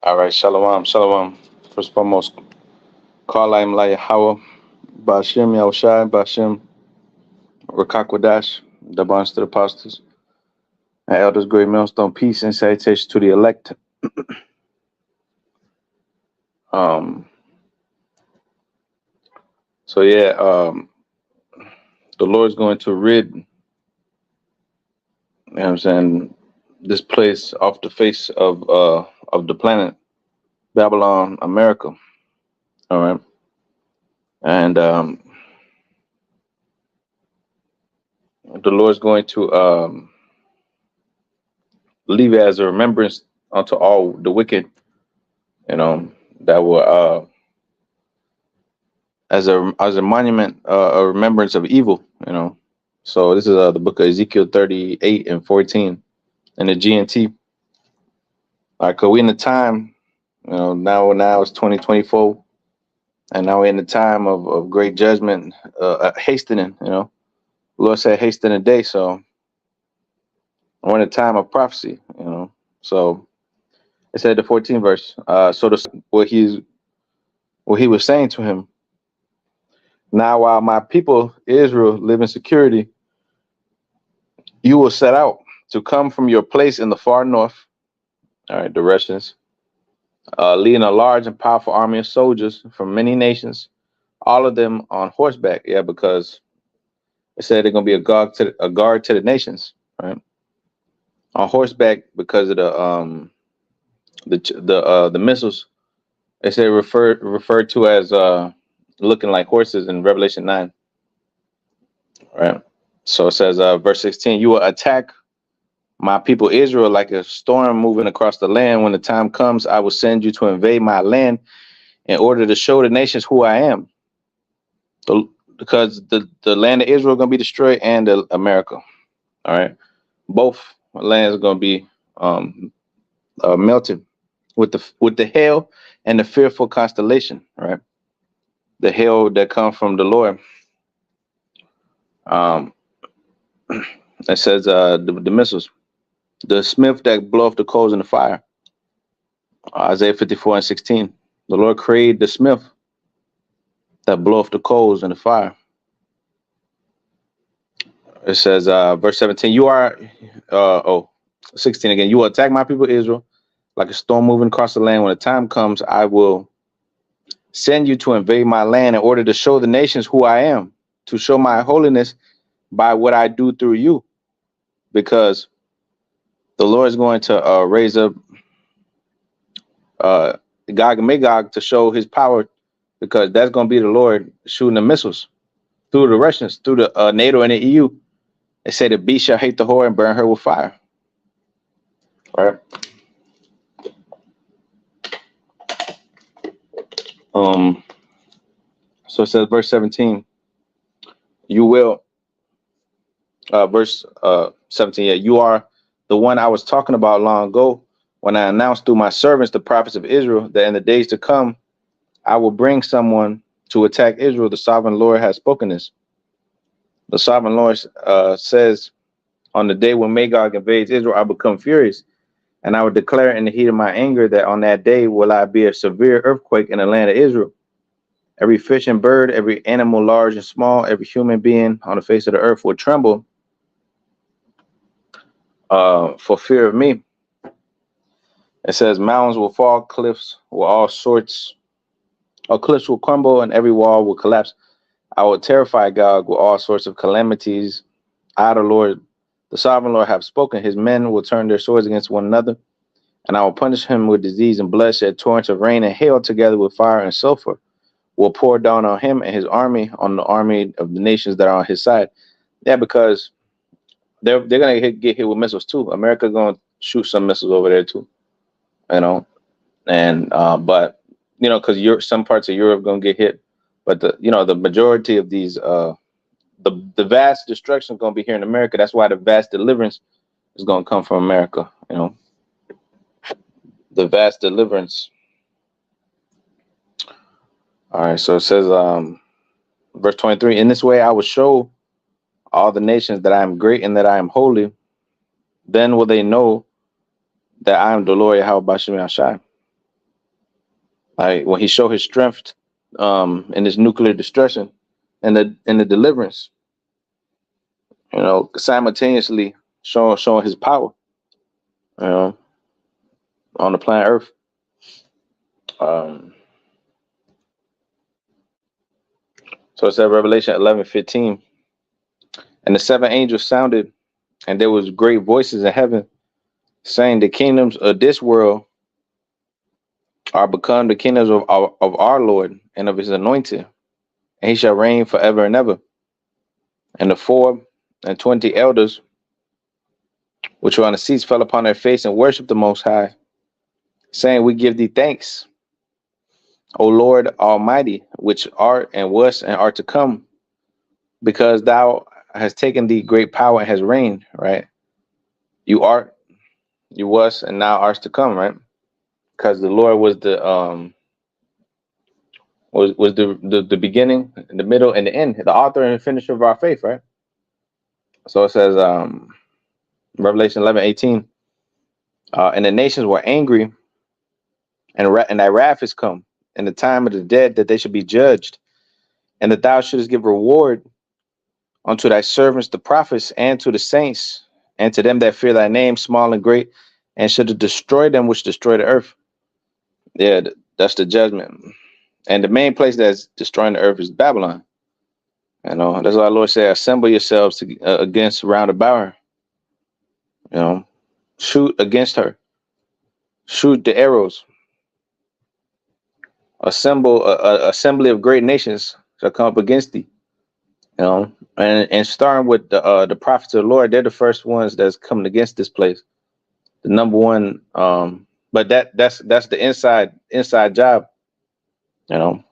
All right, shalom, shalom. First and foremost, call I'm La Yahweh, Bashim Yahushai, Bashim Rakakwadash, the bonds to the apostles, and elders, great millstone, peace and salutation to the elect. Um, so yeah, the Lord's going to rid, what I'm saying, this place off the face of the planet, Babylon, America. All right, and the Lord's going to leave it as a remembrance unto all the wicked, that will as a monument, a remembrance of evil. So this is the book of Ezekiel 38 and 14 in the GNT. All right, cause we in the time, now it's 2024, and now we're in the time of great judgment, hastening. The Lord said hasten a day, so we're in a time of prophecy. So it said the 14th verse. So what he was saying to him. Now, while my people Israel live in security, you will set out to come from your place in the far north. All right, directions. Leading a large and powerful army of soldiers from many nations, all of them on horseback. Yeah, because it said they're gonna be a guard to the nations, right? On horseback because of the missiles. They say referred to as looking like horses in Revelation 9. Right. So it says, verse 16, you will attack my people Israel like a storm moving across the land. When the time comes, I will send you to invade my land in order to show the nations who I am. Because the land of Israel is going to be destroyed and America. All right. Both lands are going to be melted with the hail and the fearful constellation. Right. The hail that comes from the Lord. It says the missiles. The smith that bloweth the coals in the fire. Isaiah 54 and 16. The Lord created the smith that bloweth the coals in the fire. It says, verse 17, 16 again. You will attack my people Israel like a storm moving across the land. When the time comes, I will send you to invade my land in order to show the nations who I am, to show my holiness by what I do through you. Because the Lord is going to raise up Gog and Magog to show his power, because that's going to be the Lord shooting the missiles through the Russians, through the NATO and the EU. They say the beast shall hate the whore and burn her with fire. All right. So it says, verse 17, you will, verse 17, yeah, you are the one I was talking about long ago when I announced through my servants, the prophets of Israel, that in the days to come, I will bring someone to attack Israel. The sovereign Lord has spoken this. The sovereign Lord says, on the day when Magog invades Israel, I become furious, and I will declare in the heat of my anger that on that day will I be a severe earthquake in the land of Israel. Every fish and bird, every animal large and small, every human being on the face of the earth will tremble for fear of me. It says mountains will fall, cliffs will crumble, and every wall will collapse. I will terrify Gog with all sorts of calamities. I, the Lord, the sovereign Lord, have spoken. His men will turn their swords against one another, and I will punish him with disease and bloodshed. Torrents of rain and hail together with fire and sulfur will pour down on him and his army, on the army of the nations that are on his side. Yeah, because they're gonna get hit with missiles too. America's gonna shoot some missiles over there too, and but because some parts of Europe gonna get hit, but the majority of these the vast destruction is gonna be here in America. That's why the vast deliverance is gonna come from America. The vast deliverance. All right, so it says, verse 23, in this way I will show all the nations that I am great and that I am holy. Then will they know that I am the Lord Yahweh Bashim Yashai. Like when he showed his strength in this nuclear destruction and the deliverance, simultaneously showing his power, you know, on the planet Earth. Um, so it said Revelation 11:15, and the seven angels sounded, and there was great voices in heaven saying, the kingdoms of this world are become the kingdoms of our Lord and of his anointed, and he shall reign forever and ever. And the 24 elders which were on the seats fell upon their face and worshipped the Most High, saying, we give thee thanks, O Lord Almighty, which art and was and art to come, because thou hast taken thee great power and has reigned, right? You art, you was, and now art to come, right? Because the Lord was the beginning, the middle, and the end, the author and finisher of our faith, right? So it says, Revelation 11:18, and the nations were angry, and thy wrath is come, and the time of the dead that they should be judged, and that thou shouldest give reward unto thy servants the prophets, and to the saints, and to them that fear thy name, small and great, and should destroy them which destroy the earth. Yeah, that's the judgment. And the main place that's destroying the earth is Babylon. That's why our Lord said, assemble yourselves against round about her. Shoot against her. Shoot the arrows. Assemble a assembly of great nations shall come up against thee. And starting with the prophets of the Lord, they're the first ones that's coming against this place. The number one, but that's the inside job, you know.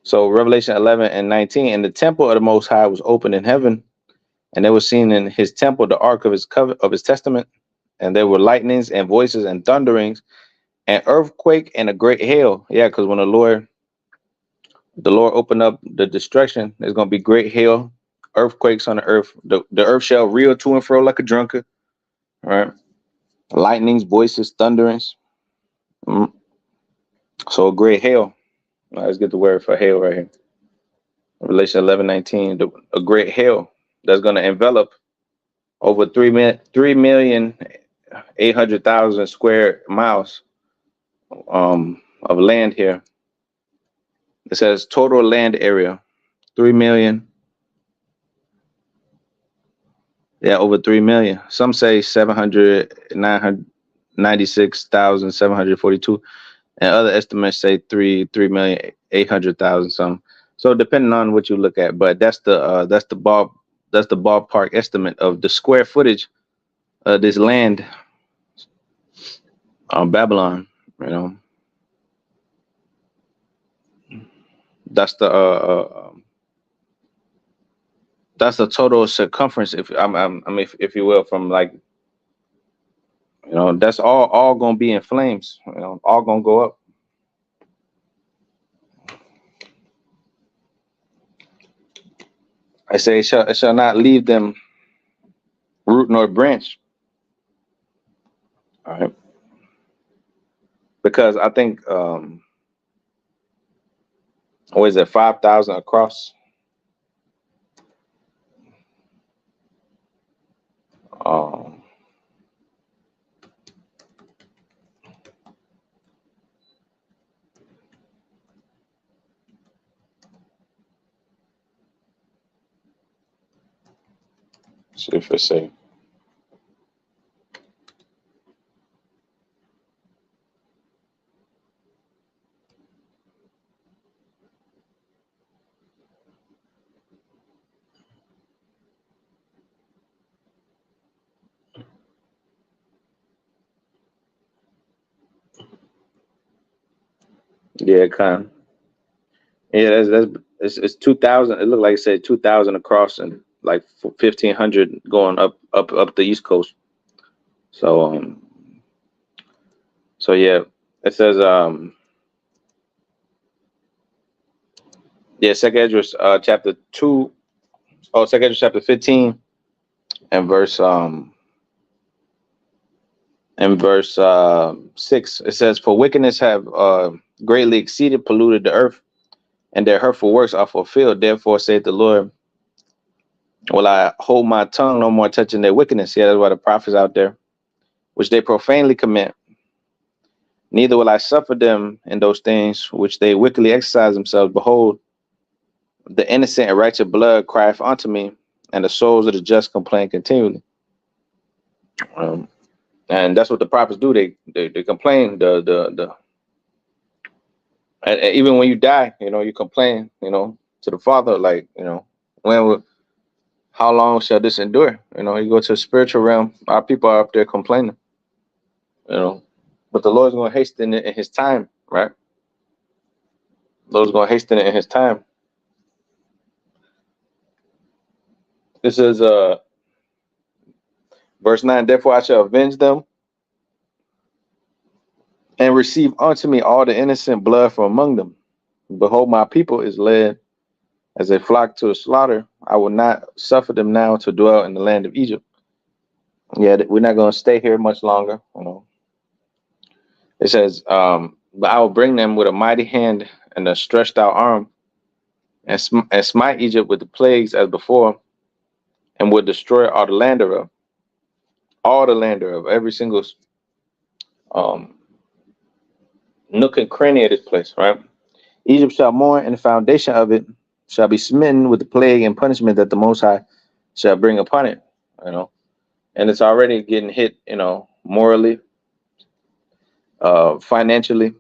So Revelation 11:19, and the temple of the Most High was opened in heaven, and they were seen in his temple the ark of his testament, and there were lightnings and voices and thunderings, and earthquake and a great hail. Yeah, because when the Lord opened up the destruction, there's gonna be great hail, earthquakes on the earth. The earth shall reel to and fro like a drunkard. All right, lightnings, voices, thunderings. Mm. So a great hail. Let's get the word for hail right here. Revelation 11:19. A great hail that's gonna envelop over 3,800,000 square miles of land here. It says total land area 3 million. Yeah, over 3 million. Some say 796,742, and other estimates say 3,800,000 some. So depending on what you look at, but that's the ballpark estimate of the square footage of this land on Babylon. You know, that's the total circumference, if if you will, from like, that's all gonna be in flames. All gonna go up. I say it shall not leave them root nor branch. All right, because I think what is it, 5,000 across? Um, see if it say. Yeah, kind of. Yeah, it's 2,000. It looked like it said 2,000 across and like 1,500 going up the East Coast. So yeah, it says yeah, Second Esdras chapter 2. Oh, Second Esdras chapter 15 and verse In verse 6, it says, "For wickedness have greatly exceeded, polluted the earth, and their hurtful works are fulfilled. Therefore, saith the Lord, will I hold my tongue no more touching their wickedness." Yeah, that's why the prophets out there, which they profanely commit. Neither will I suffer them in those things which they wickedly exercise themselves. Behold, the innocent and righteous blood crieth unto me, and the souls of the just complain continually. Um, and that's what the prophets do. They complain. And even when you die, you complain, to the Father, like, how long shall this endure? You go to the spiritual realm, our people are up there complaining, but the Lord's going to hasten it in His time, right? The Lord's going to hasten it in His time. This is verse 9. Therefore I shall avenge them and receive unto me all the innocent blood from among them. Behold, my people is led as a flock to a slaughter. I will not suffer them now to dwell in the land of Egypt. Yeah, we're not going to stay here much longer. It says, but I will bring them with a mighty hand and a stretched out arm, and smite Egypt with the plagues as before, and will destroy all the land thereof. All the land thereof, every single um, nook and cranny of this place, right? Egypt shall mourn, and the foundation of it shall be smitten with the plague and punishment that the Most High shall bring upon it. And it's already getting hit, morally, financially.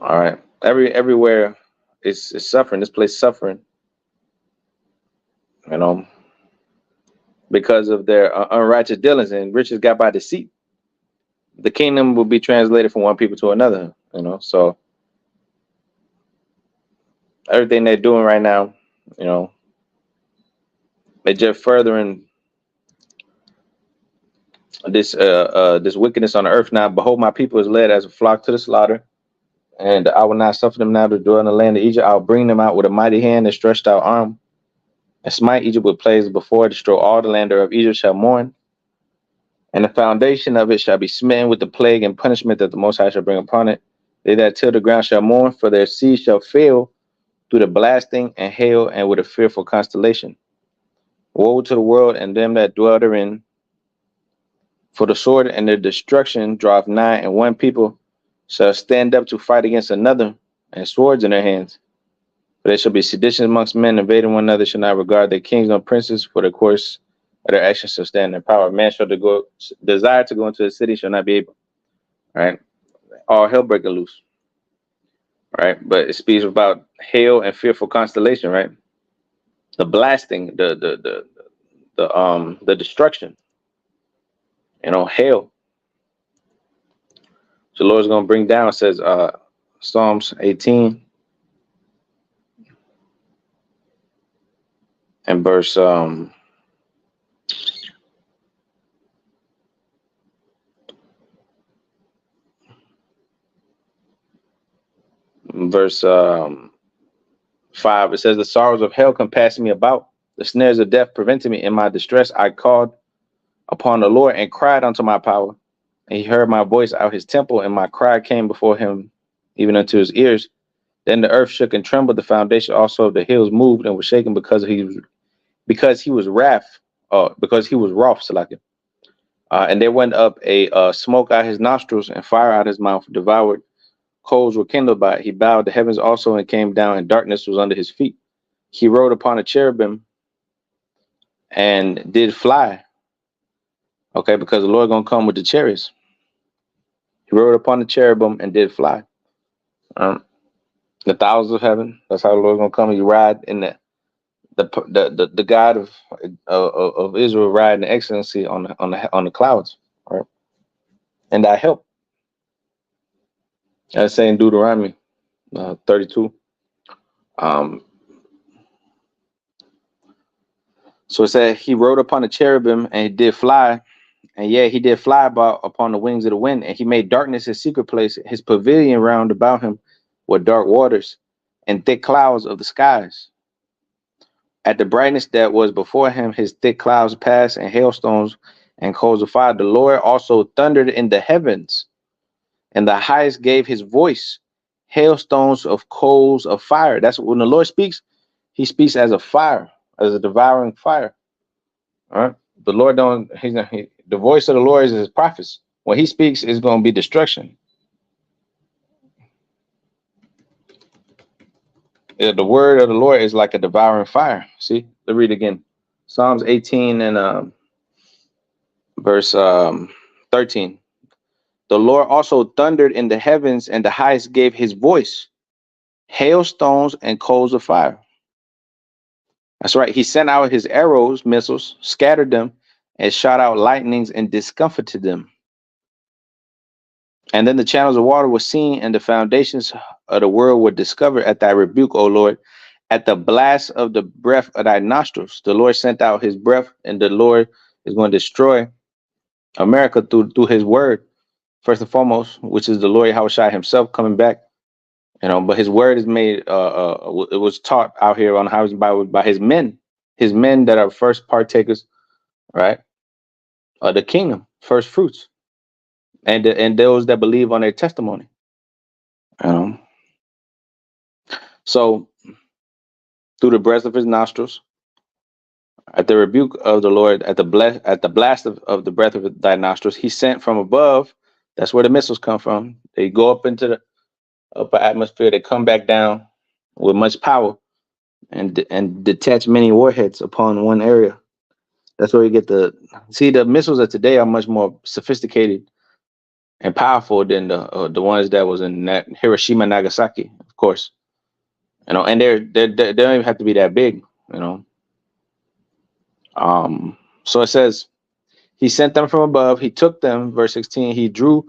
All right, everywhere is suffering. This place is suffering, because of their unrighteous dealings, and riches got by deceit. The kingdom will be translated from one people to another. So everything they're doing right now, they're just furthering this wickedness on the earth. Now, behold, my people is led as a flock to the slaughter, and I will not suffer them now to dwell in the land of Egypt. I'll bring them out with a mighty hand and stretched out arm, and smite Egypt with plagues before, destroy all the land thereof. Egypt shall mourn, and the foundation of it shall be smitten with the plague and punishment that the Most High shall bring upon it. They that till the ground shall mourn, for their seed shall fail through the blasting and hail, and with a fearful constellation. Woe to the world and them that dwell therein, for the sword and their destruction draweth nigh, and one people shall stand up to fight against another, and swords in their hands. For they shall be sedition amongst men, invading one another, shall not regard their kings nor princes, for the course of their actions shall stand in their power. Man shall desire to go into the city, shall not be able. Right? All hell breaking loose. Right? But it speaks about hail and fearful constellation, right? The blasting, the destruction. Hail. So the Lord's gonna bring down, says Psalms 18 and verse verse 5. It says, the sorrows of hell compassed me about, the snares of death prevented me. In my distress I called upon the Lord and cried unto my power, and He heard my voice out His temple, and my cry came before Him even unto His ears. Then the earth shook and trembled, the foundation also of the hills moved and was shaken, because he was wrath, because he was wroth, Salakia. And there went up a smoke out his nostrils, and fire out his mouth devoured. Coals were kindled by it. He bowed the heavens also and came down, and darkness was under his feet. He rode upon a cherubim and did fly. Okay, because the Lord gonna come with the chariots. He rode upon the cherubim and did fly. The thousands of heaven. That's how the Lord gonna come. He ride in the God of Israel ride in excellency on the clouds, right? And I help. That's saying Deuteronomy 32. So it said he rode upon the cherubim and he did fly, and yeah, he did fly upon the wings of the wind, and he made darkness his secret place. His pavilion round about him were dark waters and thick clouds of the skies. At the brightness that was before him, his thick clouds passed, and hailstones and coals of fire. The Lord also thundered in the heavens, and the highest gave his voice, hailstones of coals of fire. That's when the Lord speaks, he speaks as a fire, as a devouring fire. All right. The Lord don't, the voice of the Lord is his prophets. When he speaks, it's going to be destruction. Yeah, the word of the Lord is like a devouring fire. See, let's read again. Psalms 18 and verse 13. The Lord also thundered in the heavens, and the highest gave his voice, hailstones and coals of fire. That's right. He sent out his arrows, missiles, scattered them, and shot out lightnings and discomfited them. And then the channels of water were seen, and the foundations of the world were discovered at thy rebuke, O Lord. At the blast of the breath of thy nostrils, the Lord sent out his breath, and the Lord is going to destroy America through his word, first and foremost, which is the Lord Yahushua himself coming back. But his word is made, it was taught out here on Housing Bible by his men that are first partakers, right? The kingdom, first fruits, and those that believe on their testimony. So through the breath of his nostrils, at the rebuke of the Lord, at the blast of the breath of thy nostrils, he sent from above. That's where the missiles come from. They go up into the upper atmosphere. They come back down with much power and detach many warheads upon one area. That's where you get the missiles of today are much more sophisticated and powerful than the ones that was in that Hiroshima, Nagasaki, of course. And they don't even have to be that big. So it says, he sent them from above. He took them, verse 16. He drew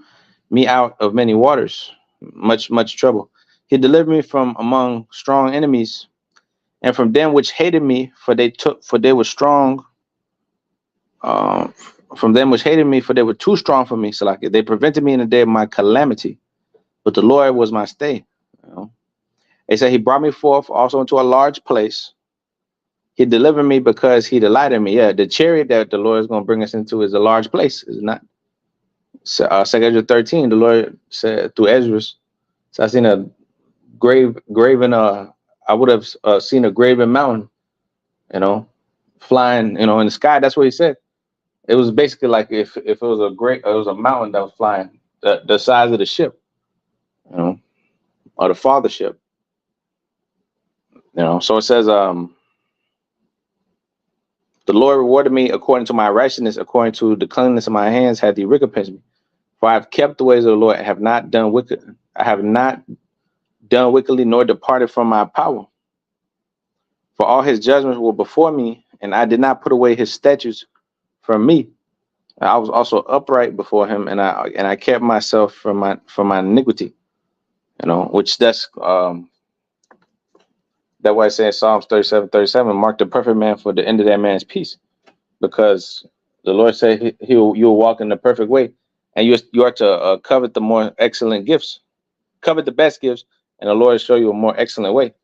me out of many waters, much trouble. He delivered me from among strong enemies, and from them which hated me, for they were strong. From them which hated me, for they were too strong for me. So like they prevented me in the day of my calamity, but the Lord was my stay. They said he brought me forth also into a large place. He delivered me because he delighted in me. Yeah, the chariot that the Lord is going to bring us into is a large place, is it not? So, 2 Ezra 13, the Lord said through Ezra, so I seen a graven, I would have seen a graven mountain, flying, in the sky. That's what he said. It was basically like if it was it was a mountain that was flying, the size of the ship, or the fathership, So it says, the Lord rewarded me according to my righteousness, according to the cleanliness of my hands, had he recompensed me. For I have kept the ways of the Lord, I have not done wickedly, nor departed from my power. For all his judgments were before me, and I did not put away his statutes from me. I was also upright before him, and I kept myself from my iniquity. Which that's that why it says Psalms 37:37, mark the perfect man for the end of that man's peace, because the Lord said you'll walk in the perfect way, and you are to covet the more excellent gifts, covet the best gifts, and the Lord will show you a more excellent way.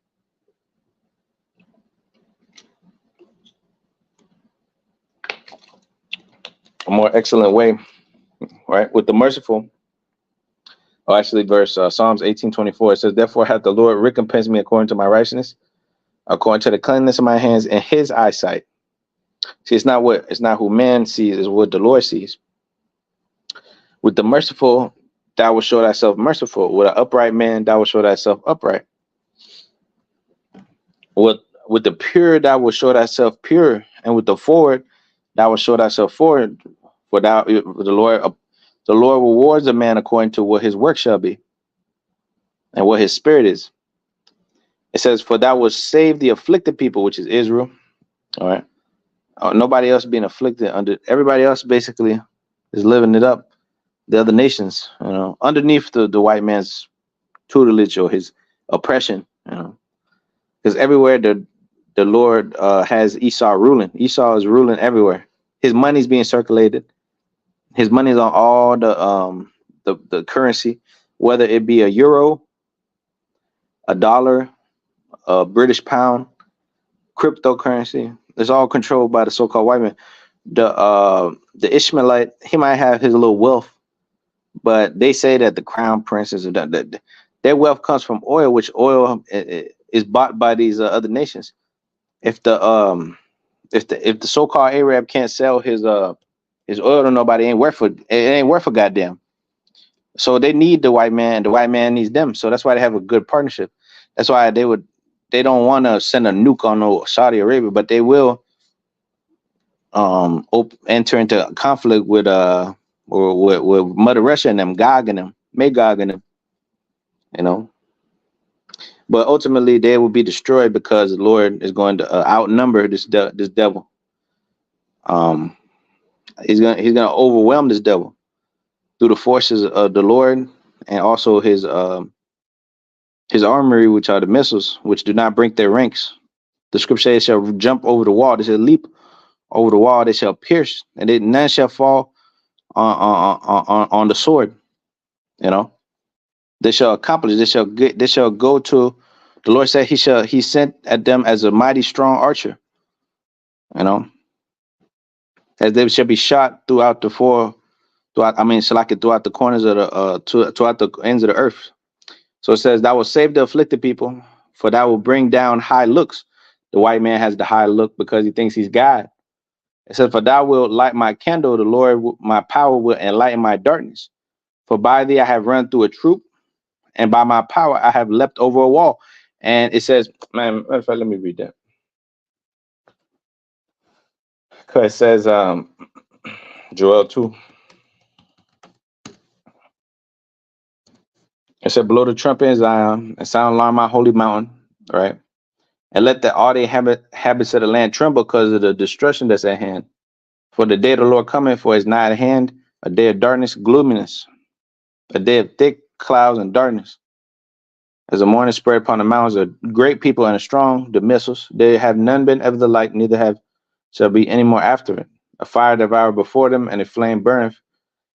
A more excellent way, right? With the merciful. Oh, actually, verse Psalms 18:24, it says, therefore hath the Lord recompensed me according to my righteousness, according to the cleanness of my hands in his eyesight. See, it's not who man sees, it's what the Lord sees. With the merciful, thou will show thyself merciful. With an upright man, thou will show thyself upright. With the pure, thou will show thyself pure, and with the forward, thou will show thyself forward. For the Lord rewards a man according to what his work shall be, and what his spirit is. It says, for thou wilt save the afflicted people, which is Israel. All right. Nobody else being afflicted. Everybody else basically is living it up. The other nations, underneath the white man's tutelage or his oppression, because everywhere the Lord has Esau ruling. Esau is ruling everywhere. His money's being circulated. His money's on all the currency, whether it be a euro, a dollar, a British pound, cryptocurrency. It's all controlled by the so-called white man. The Ishmaelite, he might have his little wealth, but they say that the crown princes of that their wealth comes from oil, which oil is bought by these other nations. If the so-called Arab can't sell his oil to nobody, it ain't worth a goddamn. So they need the white man. The white man needs them. So that's why they have a good partnership. That's why they don't want to send a nuke on no Saudi Arabia, but they will enter into conflict with or with Mother Russia and them, Gog and them, Magog and them, you know. But ultimately, they will be destroyed because the Lord is going to outnumber this devil. Um, he's gonna overwhelm this devil through the forces of the Lord and also his armory, which are the missiles, which do not break their ranks. The scripture says, "They shall jump over the wall; they shall leap over the wall; they shall pierce, and none shall fall on the sword." You know, they shall accomplish. They shall get. They shall go to. The Lord said, He sent at them as a mighty strong archer. You know, as they shall be shot throughout the four. Throughout, I mean, Salaki, throughout the corners of the throughout the ends of the earth. So it says, "Thou will save the afflicted people, for thou will bring down high looks." The white man has the high look because he thinks he's God. It says, "For thou wilt light my candle, the Lord, my power will enlighten my darkness. For by thee I have run through a troop, and by my power I have leapt over a wall." And it says, man, matter of fact, let me read that. Because it says, Joel 2, it said, "Blow the trumpet in Zion, and sound alarm my holy mountain," right? "And let all the habits of the land tremble because of the destruction that's at hand. For the day of the Lord cometh, for it's nigh at hand, a day of darkness, gloominess, a day of thick clouds and darkness. As the morning spread upon the mountains, a great people and a strong, the missiles, they have none been ever the like, neither shall be any more after it. A fire devour before them, and a flame burneth,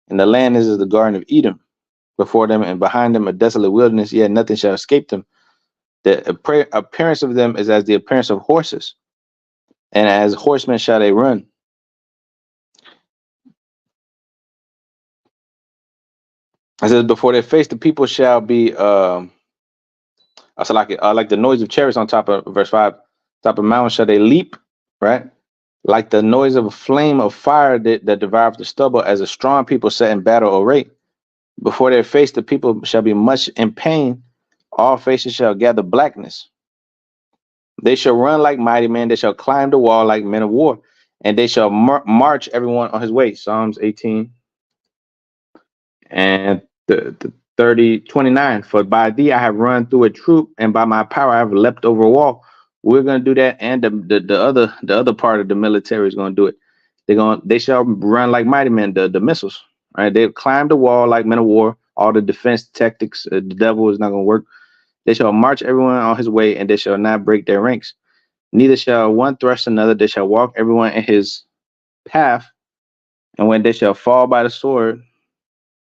and the land is as the garden of Eden before them, and behind them a desolate wilderness, yet nothing shall escape them. The appearance of them is as the appearance of horses, and as horsemen shall they run." It says, "Before their face, the people shall be like the noise of chariots on top of verse 5. Top of mountains shall they leap, right? Like the noise of a flame of fire that devours the stubble, as a strong people set in battle array. Before their face, the people shall be much in pain. All faces shall gather blackness. They shall run like mighty men. They shall climb the wall like men of war, and they shall march everyone on his way." Psalms 18 and the 30:29. "For by thee I have run through a troop, and by my power I have leapt over a wall." We're gonna do that, and the other part of the military is gonna do it. They shall run like mighty men, the missiles. Right? They've climbed the wall like men of war. All the defense tactics, the devil is not gonna work. They shall march everyone on his way, and they shall not break their ranks. Neither shall one thrust another. They shall walk everyone in his path, and when they shall fall by the sword,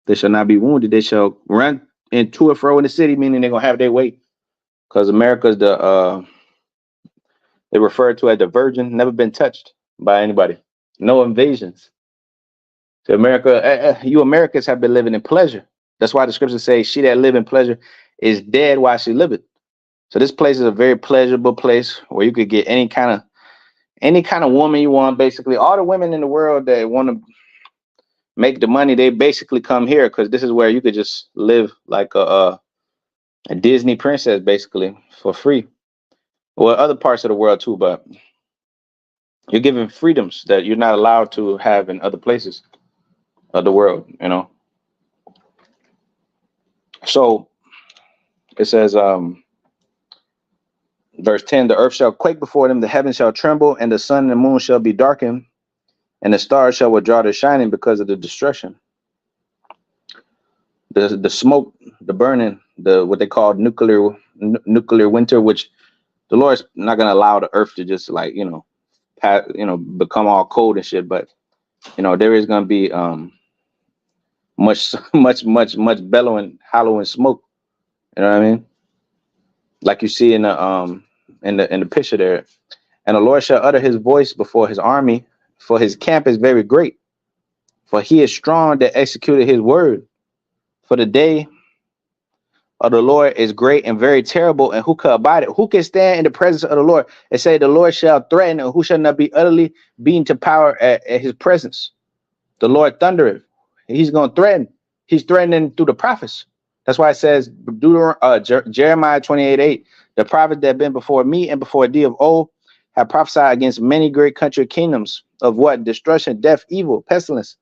they shall not be wounded. They shall run in to and fro in the city, meaning they're gonna have their way. Because America's they refer to as the virgin, never been touched by anybody. No invasions. To America, you Americans have been living in pleasure. That's why the scriptures say, "She that live in pleasure is dead while she liveth." So this place is a very pleasurable place where you could get any kind of woman you want. Basically, all the women in the world that want to make the money, they basically come here because this is where you could just live like a Disney princess, basically, for free. Well, other parts of the world too, but you're given freedoms that you're not allowed to have in other places of the world. So it says, verse 10: "The earth shall quake before them, the heavens shall tremble, and the sun and the moon shall be darkened, and the stars shall withdraw their shining because of the destruction." The smoke, the burning, the what they call nuclear winter, which the Lord's not gonna allow the earth to just like become all cold and shit. But there is gonna be much much bellowing, hallowing smoke. You know what I mean? Like you see in the picture there. "And the Lord shall utter his voice before his army, for his camp is very great. For he is strong that executed his word. For the day of the Lord is great and very terrible, and who can abide it? Who can stand in the presence of the Lord and say, the Lord shall threaten, and who shall not be utterly beaten to power at his presence? The Lord thundereth. He's going to threaten. He's threatening through the prophets. That's why it says, Jeremiah 28:8, the prophets that have been before me and before thee of old have prophesied against many great country kingdoms of what? Destruction, death, evil, pestilence,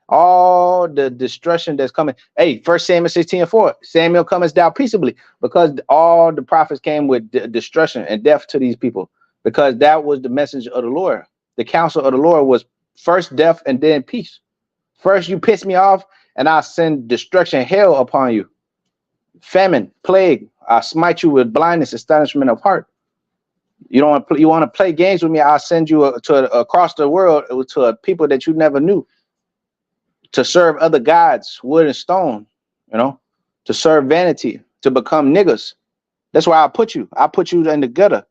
all the destruction that's coming. Hey, 1 Samuel 16:4, Samuel cometh down peaceably, because all the prophets came with destruction and death to these people, because that was the message of the Lord. The counsel of the Lord was first death and then peace. First you piss me off and I'll send destruction, hell upon you, famine, plague. I'll smite you with blindness, astonishment of heart. You want to play games with me? I'll send you across the world to a people that you never knew, to serve other gods, wood and stone, to serve vanity, to become niggas. That's why I put you. I put you in the gutter.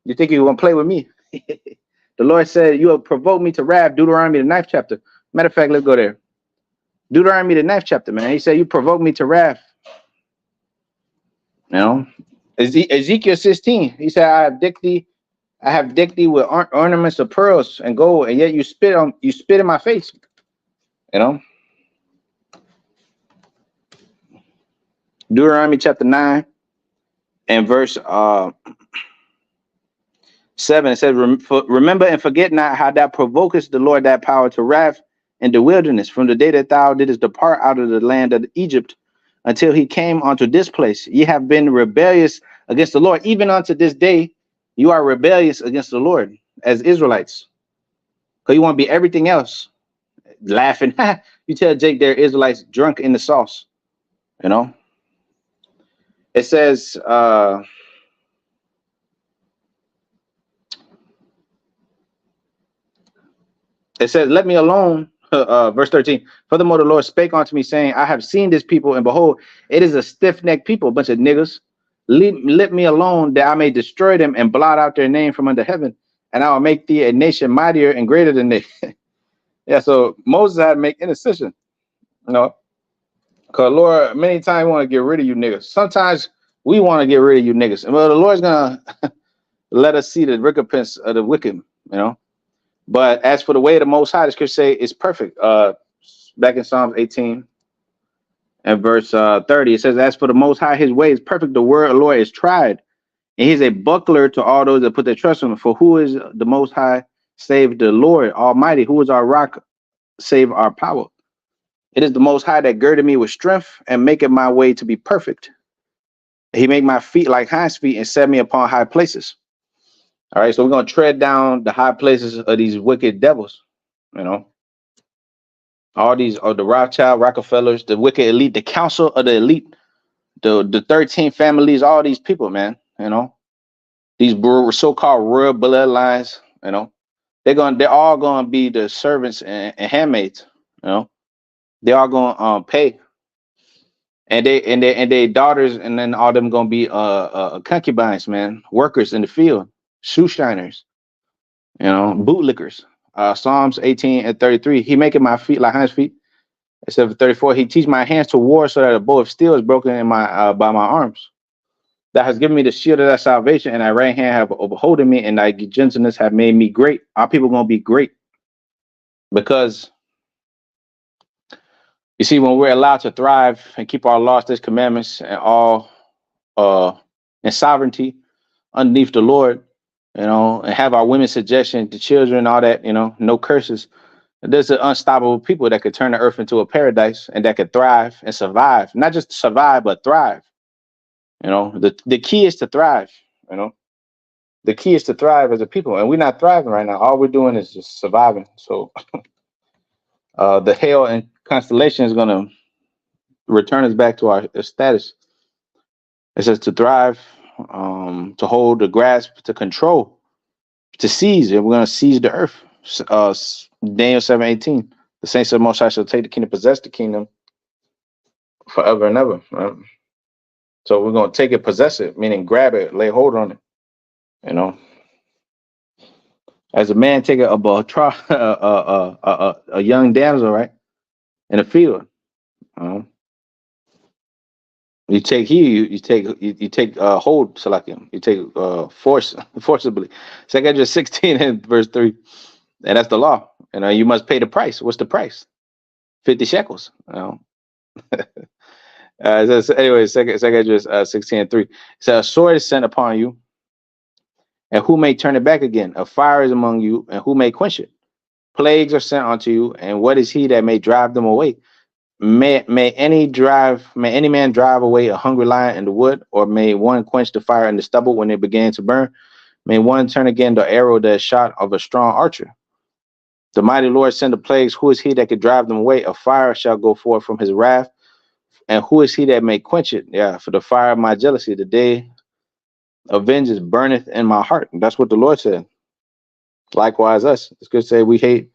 You think you want to play with me? The Lord said, you will provoke me to wrath. Deuteronomy, the 9th chapter. Matter of fact, let's go there. Deuteronomy, the 9th chapter, man. He said, you provoke me to wrath. Ezekiel 16. He said, I have decked thee with ornaments of pearls and gold, and yet you spit in my face. Deuteronomy chapter 9 and verse 7, it says, remember and forget not how thou provokest the Lord that power to wrath in the wilderness, from the day that thou didst depart out of the land of Egypt until he came unto this place. Ye have been rebellious against the Lord. Even unto this day, you are rebellious against the Lord as Israelites, because you want to be everything else. Laughing. You tell Jake they're Israelites drunk in the sauce. It says, let me alone. Verse 13. Furthermore, the Lord spake unto me, saying, I have seen this people, and behold, it is a stiff-necked people, a bunch of niggas. Let me alone, that I may destroy them and blot out their name from under heaven, and I will make thee a nation mightier and greater than they. Yeah, so Moses had to make intercession, because Lord, many times want to get rid of you niggas. Sometimes we want to get rid of you niggas. And well, the Lord's gonna let us see the recompense of the wicked, But as for the way of the Most High, the scripture say is perfect. Back in Psalms 18 and verse 30, it says, as for the Most High, his way is perfect. The word of the Lord is tried, and he's a buckler to all those that put their trust in him. For who is the Most High save the Lord Almighty? Who is our rock save our power? It is the Most High that girded me with strength and maketh my way to be perfect. He make my feet like hinds feet and set me upon high places. All right, so we're going to tread down the high places of these wicked devils, all these are the Rothschild, Rockefellers, the wicked elite, the council of the elite, the 13 families, all these people, man, these so-called royal bloodlines, they're all going to be the servants and handmaids, they're all going to pay, and they daughters, and then all them going to be concubines, man, workers in the field, shoe shiners, bootlickers. Psalms 18 and 33, he making my feet like hinds feet. Except for 34, he teach my hands to war, so that a bow of steel is broken in my by my arms. That has given me the shield of thy salvation, and thy right hand have upholding me, and thy gentleness have made me great. Our people gonna be great, because you see, when we're allowed to thrive and keep our laws, statutes, commandments, and all in sovereignty underneath the Lord, and have our women's suggestion to children, all that, no curses. There's an unstoppable people that could turn the earth into a paradise, and that could thrive and survive. Not just survive, but thrive. The key is to thrive. The key is to thrive as a people, and we're not thriving right now. All we're doing is just surviving. So the Haile and Constellation is going to return us back to our status. It says to thrive, to hold, to grasp, to control, to seize, and we're going to seize the earth. Daniel 7:18, the saints of the Most High shall take the kingdom, possess the kingdom forever and ever. Right? So we're going to take it, possess it, meaning grab it, lay hold on it. As a man take a young damsel, right, in a field. Um, you take hold, Salakim. You take force forcibly. Second Ezra 16 and verse 3. And that's the law. You must pay the price. What's the price? 50 shekels. Anyway, second Ezra 16 and 3. So a sword is sent upon you, and who may turn it back again? A fire is among you, and who may quench it? Plagues are sent unto you, and what is he that may drive them away? May any man drive away a hungry lion in the wood, or may one quench the fire in the stubble when it began to burn? May one turn again the arrow that is shot of a strong archer? The mighty Lord send the plagues. Who is he that could drive them away? A fire shall go forth from his wrath, and who is he that may quench it? Yeah, for the fire of my jealousy, the day of vengeance burneth in my heart. That's what the Lord said. Likewise, us. It's good to say we hate.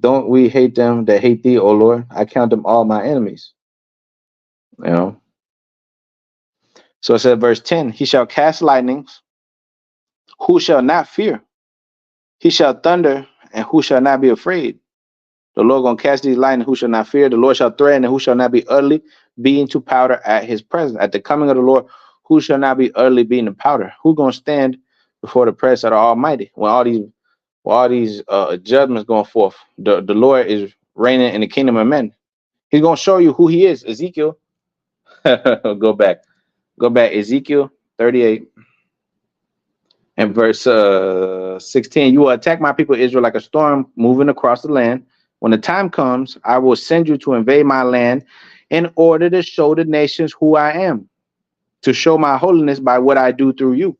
Don't we hate them that hate thee, O Lord? I count them all my enemies. You know. So it said, verse 10, he shall cast lightnings, who shall not fear? He shall thunder, and who shall not be afraid? The Lord gonna cast these lightning, who shall not fear? The Lord shall threaten, and who shall not be utterly beaten to powder at his presence? At the coming of the Lord, who shall not be utterly beaten to powder? Who gonna stand before the presence of the Almighty when all these judgments going forth? The Lord is reigning in the kingdom of men. He's gonna show you who he is. Ezekiel, go back, Ezekiel 38. And verse 16, you will attack my people Israel like a storm moving across the land. When the time comes, I will send you to invade my land in order to show the nations who I am, to show my holiness by what I do through you.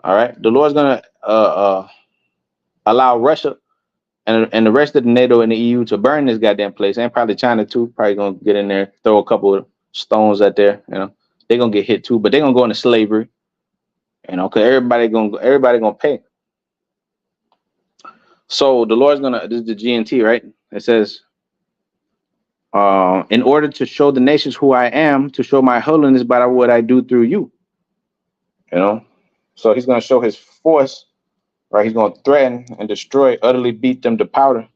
All right. The Lord's going to allow Russia and the rest of the NATO and the EU to burn this goddamn place, and probably China too. Probably going to get in there, throw a couple of stones out there. They're going to get hit too, but they're going to go into slavery. Because everybody gonna pay. So the Lord's gonna, this is the GNT, right? It says, in order to show the nations who I am, to show my holiness by what I do through you. So he's gonna show his force, right? He's gonna threaten and destroy, utterly beat them to powder.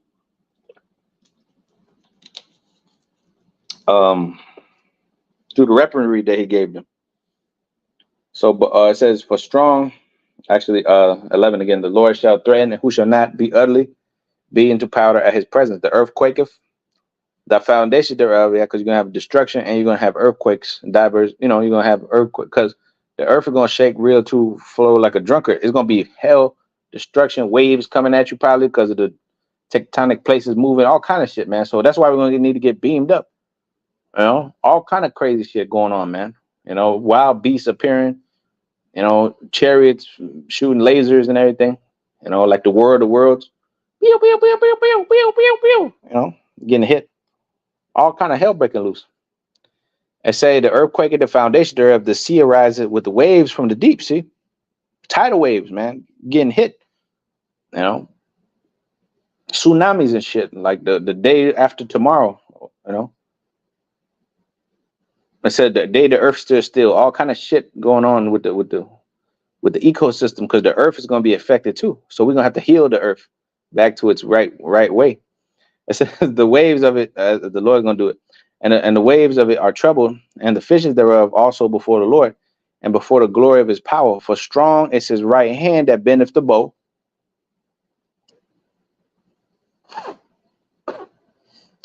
Through the weaponry that he gave them. So it says, for strong, actually 11 again, the Lord shall threaten, and who shall not be utterly beaten to powder at his presence. The earth quaketh, the foundation thereof, because you're gonna have destruction and you're gonna have earthquakes, divers. You're gonna have earthquake because the earth is gonna shake real to flow like a drunkard. It's gonna be hell, destruction, waves coming at you probably because of the tectonic places moving, all kind of shit, man. So that's why we're gonna need to get beamed up. All kind of crazy shit going on, man. Wild beasts appearing. Chariots shooting lasers and everything. Like the War of the Worlds. Pew, pew, pew, pew, pew, pew, pew, pew. Getting hit. All kind of hell breaking loose. And say the earthquake at the foundation thereof, the sea arises with the waves from the deep. See, tidal waves, man, getting hit. Tsunamis and shit. Like the day after tomorrow. I said the day the earth stood still. All kind of shit going on with the ecosystem, because the earth is going to be affected too. So we're gonna have to heal the earth back to its right way. It says the waves of it, the Lord's gonna do it. And the waves of it are troubled, and the fishes thereof also before the Lord, and before the glory of his power. For strong is his right hand that bendeth the bow.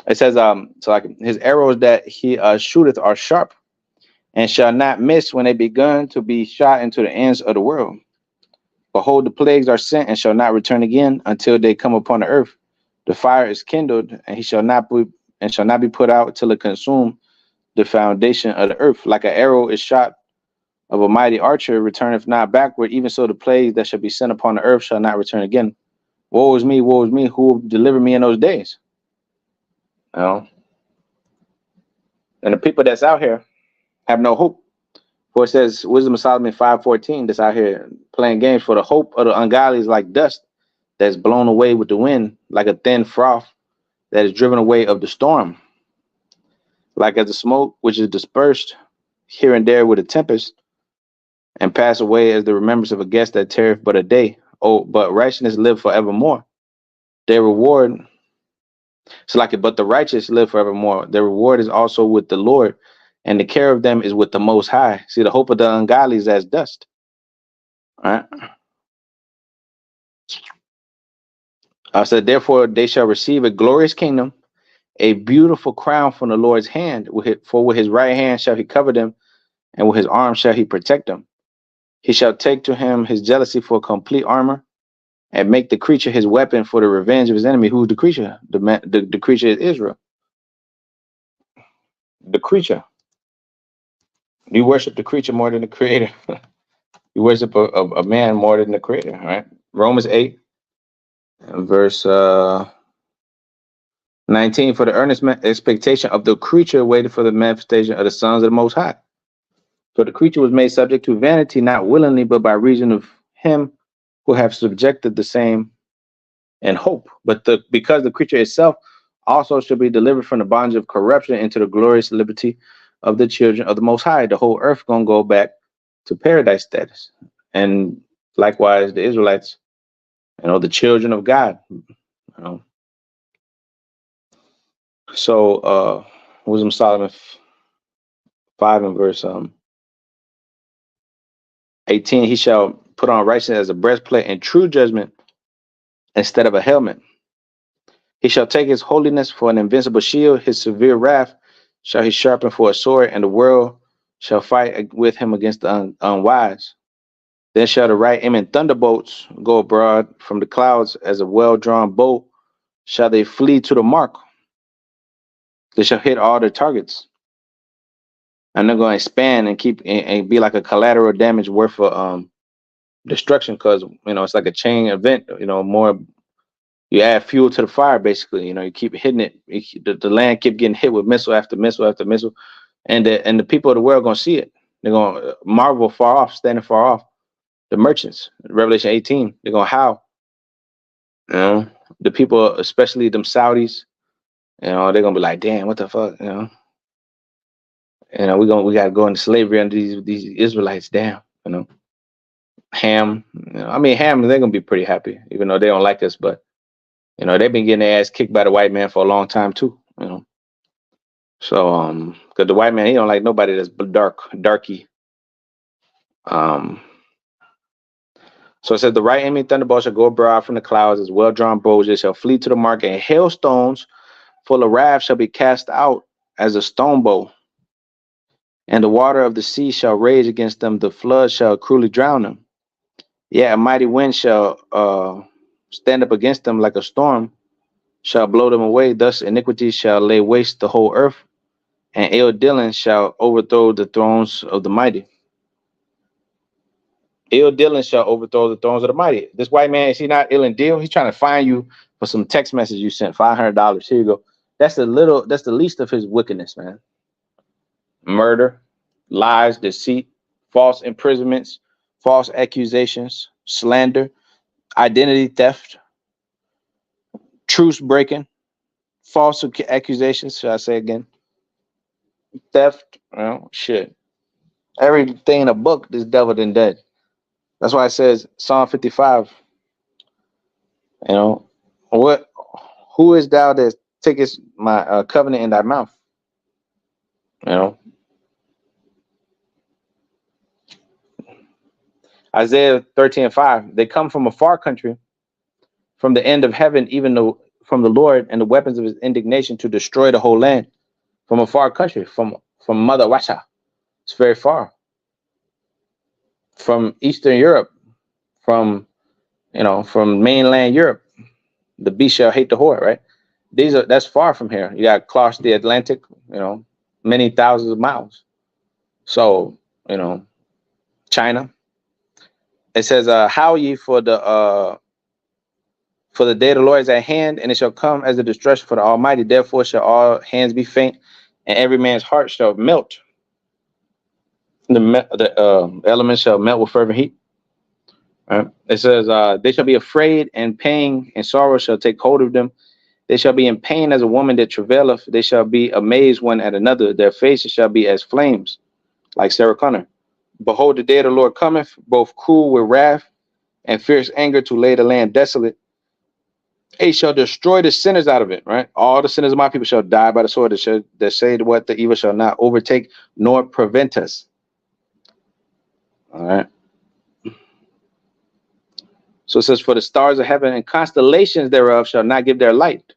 It says, so like his arrows that he shooteth are sharp, and shall not miss when they begun to be shot into the ends of the world. Behold, the plagues are sent and shall not return again until they come upon the earth. The fire is kindled, and he shall not be put out till it consume the foundation of the earth. Like an arrow is shot of a mighty archer, returneth not backward. Even so, the plagues that shall be sent upon the earth shall not return again. Woe is me, who will deliver me in those days? And the people that's out here have no hope. For it says, Wisdom of Solomon 5:14, that's out here playing games. For the hope of the ungodly is like dust that's blown away with the wind, like a thin froth that is driven away of the storm. Like as the smoke which is dispersed here and there with a tempest, and pass away as the remembrance of a guest that tarrieth but a day. but righteousness live forevermore. Their reward, it's like it, but the righteous live forevermore. Their reward is also with the Lord, and the care of them is with the Most High. See, the hope of the ungodly is as dust. All right. I said, therefore they shall receive a glorious kingdom, a beautiful crown from the Lord's hand. For with his right hand shall he cover them, and with his arm shall he protect them. He shall take to him his jealousy for complete armor, and make the creature his weapon for the revenge of his enemy. Who's the creature? The creature is Israel. The creature. You worship the creature more than the creator. You worship a man more than the creator. Right? Romans 8, verse 19. For the earnest expectation of the creature waited for the manifestation of the sons of the Most High. For the creature was made subject to vanity, not willingly, but by reason of him who have subjected the same in hope. But because the creature itself also shall be delivered from the bondage of corruption into the glorious liberty of the children of the Most High. The whole earth gonna go back to paradise status, and likewise the Israelites, the children of God. So Wisdom Solomon 5 and verse 18. He shall put on righteousness as a breastplate and true judgment instead of a helmet. He shall take his holiness for an invincible shield. His severe wrath shall he sharpen for a sword, and the world shall fight with him against the unwise. Then shall the right aim in thunderbolts go abroad from the clouds as a well-drawn bow. Shall they flee to the mark? They shall hit all their targets. And they're going to expand and keep and be like a collateral damage worth of destruction, because it's like a chain event. More you add fuel to the fire, basically. You keep hitting it. The land keep getting hit with missile after missile after missile, and the people of the world gonna see it. They're gonna marvel far off, standing far off. The merchants, Revelation 18, they're gonna howl. The people, especially them Saudis, they're gonna be like, damn, what the fuck, we gotta go into slavery under these Israelites, damn, Ham, Ham, they're gonna be pretty happy, even though they don't like us, but they've been getting their ass kicked by the white man for a long time too, So because the white man, he don't like nobody that's darky. So it says, the right enemy thunderbolt shall go abroad from the clouds as well-drawn bows. They shall flee to the mark, and hailstones full of wrath shall be cast out as a stone bow. And the water of the sea shall rage against them. The flood shall cruelly drown them. Yeah, a mighty wind shall stand up against them like a storm, shall blow them away. Thus iniquity shall lay waste the whole earth, and ill dealing shall overthrow the thrones of the mighty. Ill dealing shall overthrow the thrones of the mighty. This white man, is he not ill and deal? He's trying to find you for some text message you sent, $500. Here you go. That's the least of his wickedness, man. Murder, lies, deceit, false imprisonments, false accusations, slander, identity theft, truce breaking, false accusations, should I say again? Theft, shit. Everything in a book, this devil done dead. That's why it says Psalm 55. Who is thou that takest my covenant in thy mouth? Isaiah 13:5. They come from a far country, from the end of heaven, even though from the Lord, and the weapons of his indignation to destroy the whole land. From a far country, from Mother Russia. It's very far. From Eastern Europe, from mainland Europe. The beast shall hate the whore, right? That's far from here. You got across the Atlantic, many thousands of miles. So, China. It says, "Howl ye for the day of the Lord is at hand, and it shall come as a destruction for the Almighty. Therefore shall all hands be faint, and every man's heart shall melt. The elements shall melt with fervent heat." Right? It says, "They shall be afraid, and pain and sorrow shall take hold of them. They shall be in pain as a woman that travaileth. They shall be amazed one at another. Their faces shall be as flames, like Sarah Connor. Behold, the day of the Lord cometh, both cruel with wrath and fierce anger to lay the land desolate. He shall destroy the sinners out of it, right? All the sinners of my people shall die by the sword that say what the evil shall not overtake nor prevent us. All right. So it says, for the stars of heaven and constellations thereof shall not give their light.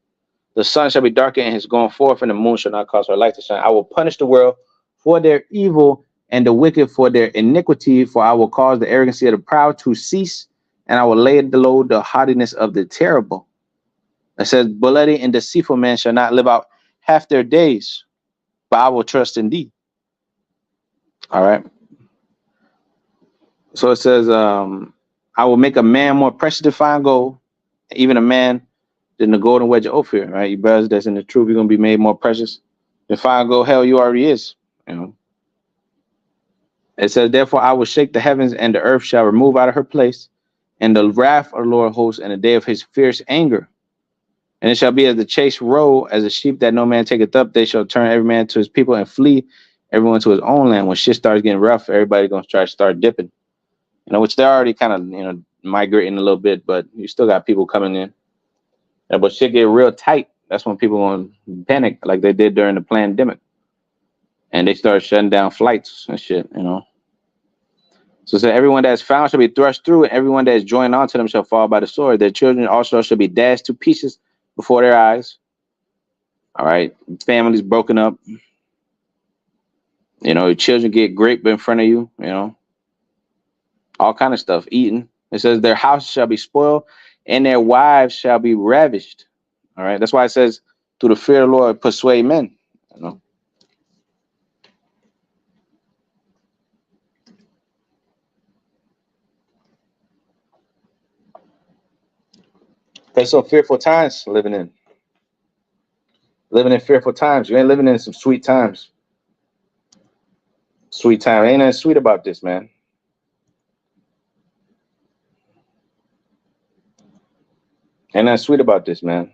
The sun shall be darkened in his going forth, and the moon shall not cause her light to shine. I will punish the world for their evil and the wicked for their iniquity, for I will cause the arrogancy of the proud to cease, and I will lay low the haughtiness of the terrible. It says, bloody and deceitful men shall not live out half their days, but I will trust in thee. All right. So it says, I will make a man more precious than fine gold, even a man than the golden wedge of Ophir, right? You brothers that's in the truth, you're going to be made more precious than fine gold. Hell, you already is, you know. It says, therefore, I will shake the heavens, and the earth shall remove out of her place, and the wrath of the Lord hosts in the day of his fierce anger. And it shall be as the chase roe, as a sheep that no man taketh up, they shall turn every man to his people and flee everyone to his own land. When shit starts getting rough, everybody's going to try to start dipping, you know, which they're already kind of, you know, migrating a little bit, but you still got people coming in. Yeah, but shit get real tight. That's when people going to panic like they did during the pandemic. And they start shutting down flights and shit, you know. So everyone that is found shall be thrust through, and everyone that is joined onto them shall fall by the sword. Their children also shall be dashed to pieces before their eyes. All right. Families broken up. You know, your children get raped in front of you, you know. All kind of stuff, eaten. It says their houses shall be spoiled, and their wives shall be ravished. All right. That's why it says, through the fear of the Lord, persuade men. You know. There's some fearful times living in. Living in fearful times. You ain't living in some sweet times. Sweet time. Ain't nothing sweet about this, man. Ain't nothing sweet about this, man.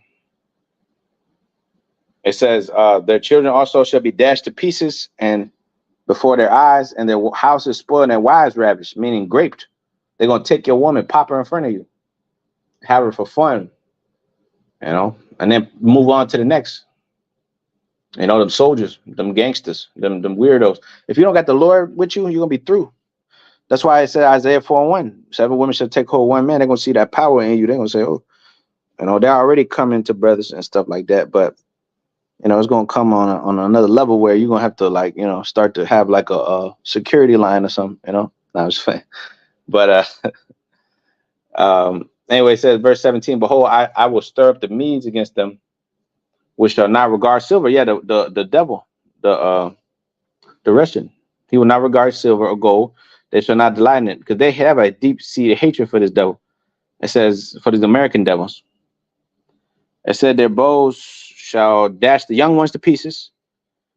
It says, their children also shall be dashed to pieces and before their eyes, and their houses spoiled and their wives ravished, meaning raped. They're going to take your woman, pop her in front of you, have her for fun, you know, and then move on to the next. You know, them soldiers, them gangsters, them weirdos. If you don't got the Lord with you, you're going to be through. That's why it said Isaiah 4:1, 7 women shall take hold of one man. They're going to see that power in you. They're going to say, oh, you know, they're already coming to brothers and stuff like that. But, you know, it's going to come on another level where you're going to have to, like, you know, start to have like a security line or something, you know. No, I was saying. But anyway, it says, verse 17, behold, I will stir up the Medes against them, which shall not regard silver. Yeah, the devil, the Russian. He will not regard silver or gold. They shall not delight in it, because they have a deep-seated hatred for this devil. It says, for these American devils. It said, their bows shall dash the young ones to pieces,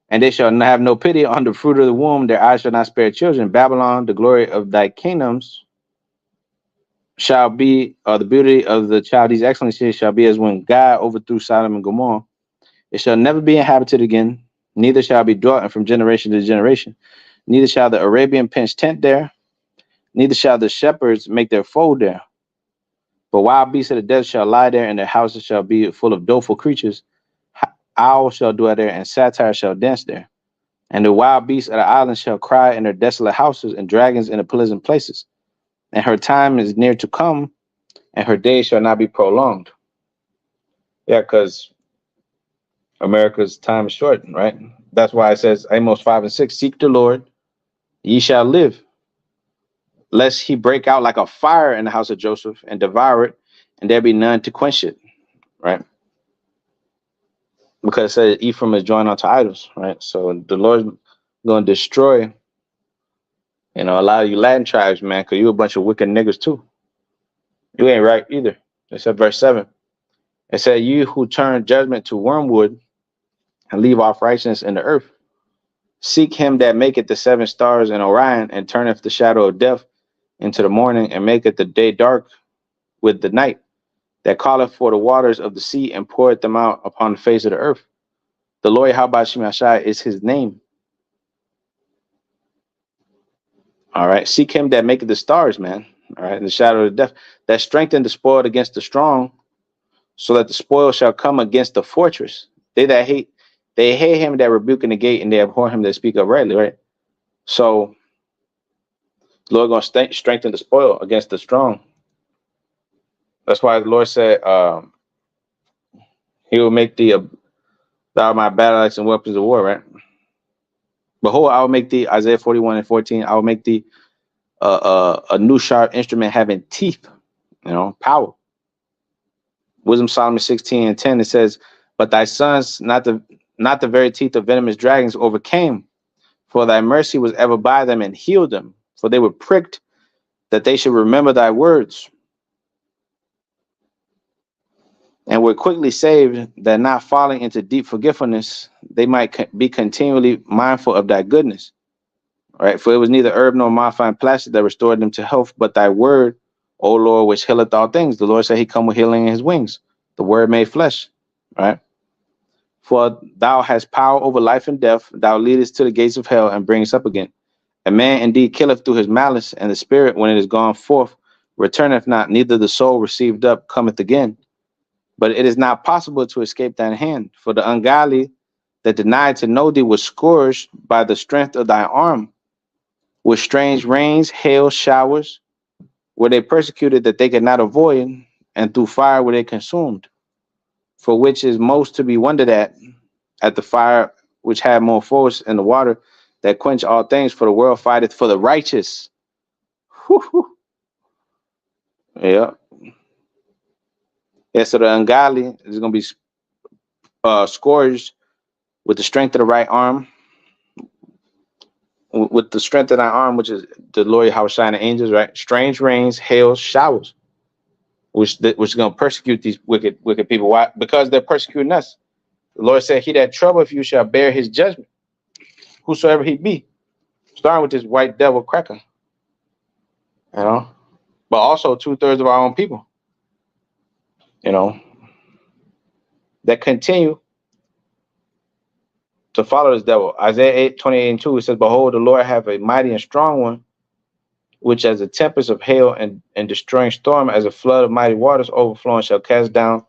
and they shall have no pity on the fruit of the womb. Their eyes shall not spare children. Babylon, the glory of thy kingdoms, shall be, the beauty of the Chaldees' excellency shall be as when God overthrew Sodom and Gomorrah. It shall never be inhabited again, neither shall be dwelt from generation to generation. Neither shall the Arabian pitch tent there, neither shall the shepherds make their fold there. But wild beasts of the desert shall lie there, and their houses shall be full of doleful creatures. Owls shall dwell there, and satyrs shall dance there. And the wild beasts of the islands shall cry in their desolate houses, and dragons in the pleasant places. And her time is near to come, and her days shall not be prolonged. Yeah, because America's time is short, right? That's why it says, Amos 5:6, seek the Lord, ye shall live, lest he break out like a fire in the house of Joseph and devour it, and there be none to quench it, right? Because it says Ephraim is joined unto idols, right? So the Lord's going to destroy, you know, a lot of you Latin tribes, man, because you a bunch of wicked niggas too. You ain't right either. It said verse 7. It said, you who turn judgment to wormwood and leave off righteousness in the earth, seek him that maketh the 7 stars in Orion, and turneth the shadow of death into the morning, and maketh the day dark with the night, that calleth for the waters of the sea, and poureth them out upon the face of the earth. The Lord Habashimashai is his name. All right. Seek him that maketh the stars, man. All right, in the shadow of death, that strengthened the spoiled against the strong, so that the spoil shall come against the fortress. They hate him that rebuke in the gate, and they abhor him that speak uprightly. Right. So the Lord gonna strengthen the spoil against the strong. That's why the Lord said, He will make thee thou my battle axe and weapons of war. Right. Behold, I will make thee, Isaiah 41:14. I will make thee a new sharp instrument having teeth. Power. Wisdom Solomon 16:10. It says, but thy sons, not the very teeth of venomous dragons, overcame. For thy mercy was ever by them and healed them. For they were pricked, that they should remember thy words, and were quickly saved, that not falling into deep forgetfulness, they might be continually mindful of thy goodness. Right? For it was neither herb nor modifying plastic that restored them to health, but thy word, O Lord, which healeth all things. The Lord said he come with healing in his wings. The word made flesh. Right? For thou hast power over life and death. Thou leadest to the gates of hell and bringest up again. A man indeed killeth through his malice, and the spirit, when it is gone forth, returneth not, neither the soul received up cometh again. But it is not possible to escape thine hand. For the ungodly that denied to know thee was scourged by the strength of thy arm, with strange rains, hail, showers, were they persecuted that they could not avoid, and through fire were they consumed. For which is most to be wondered at the fire which had more force, and the water that quench all things, for the world fighteth for the righteous. Whew. Yeah. Yeah, so the ungodly is going to be scourged with the strength of the right arm, with the strength of thy arm, which is the Lord, how shining angels, right? Strange rains, hail, showers, which is going to persecute these wicked people. Why? Because they're persecuting us. The Lord said, he that troubleth you shall bear his judgment, whosoever he be. Starting with this white devil cracker, but also 2/3 of our own people, that continue to follow this devil. Isaiah 8:28-2, it says, behold, the Lord hath a mighty and strong one, which as a tempest of hail and destroying storm, as a flood of mighty waters overflowing, shall cast down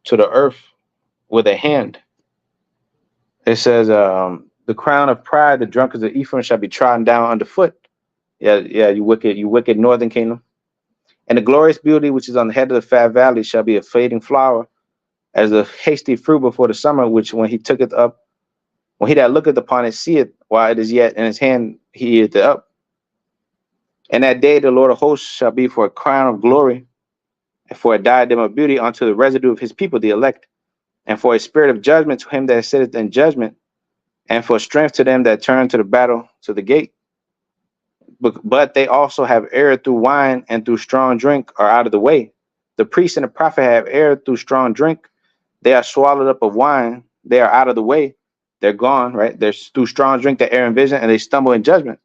to the earth with a hand. It says, the crown of pride, the drunkards of Ephraim, shall be trodden down underfoot. Yeah, you wicked northern kingdom. And the glorious beauty which is on the head of the fat valley shall be a fading flower, as a hasty fruit before the summer, which when he tooketh up, when he that looketh upon it seeth, while it is yet in his hand, he eateth it up. And that day the Lord of hosts shall be for a crown of glory, and for a diadem of beauty unto the residue of his people, the elect, and for a spirit of judgment to him that sitteth in judgment, and for strength to them that turn to the battle to the gate. But they also have erred through wine, and through strong drink are out of the way. The priest and the prophet have erred through strong drink. They are swallowed up of wine. They are out of the way. They're gone, right? They're through strong drink, they err in vision, and they stumble in judgment.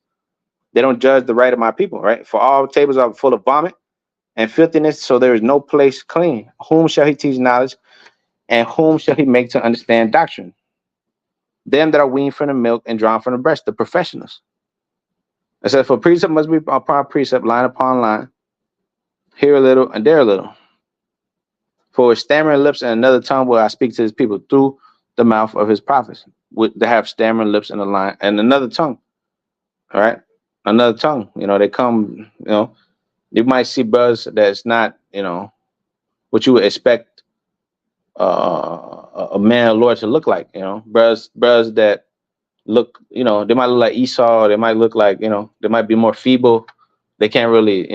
They don't judge the right of my people, right? For all tables are full of vomit and filthiness, so there is no place clean. Whom shall he teach knowledge, and whom shall he make to understand doctrine? Them that are weaned from the milk and drawn from the breast, the professionals. It says, for precept must be upon precept, line upon line, here a little and there a little. For with stammering lips and another tongue will I speak to his people through the mouth of his prophets. They have stammering lips and a line and another tongue. All right, another tongue. They come. You might see brothers that's not, what you would expect a man of the Lord to look like. Brothers that look, they might look like Esau. They might look like, they might be more feeble. They can't really,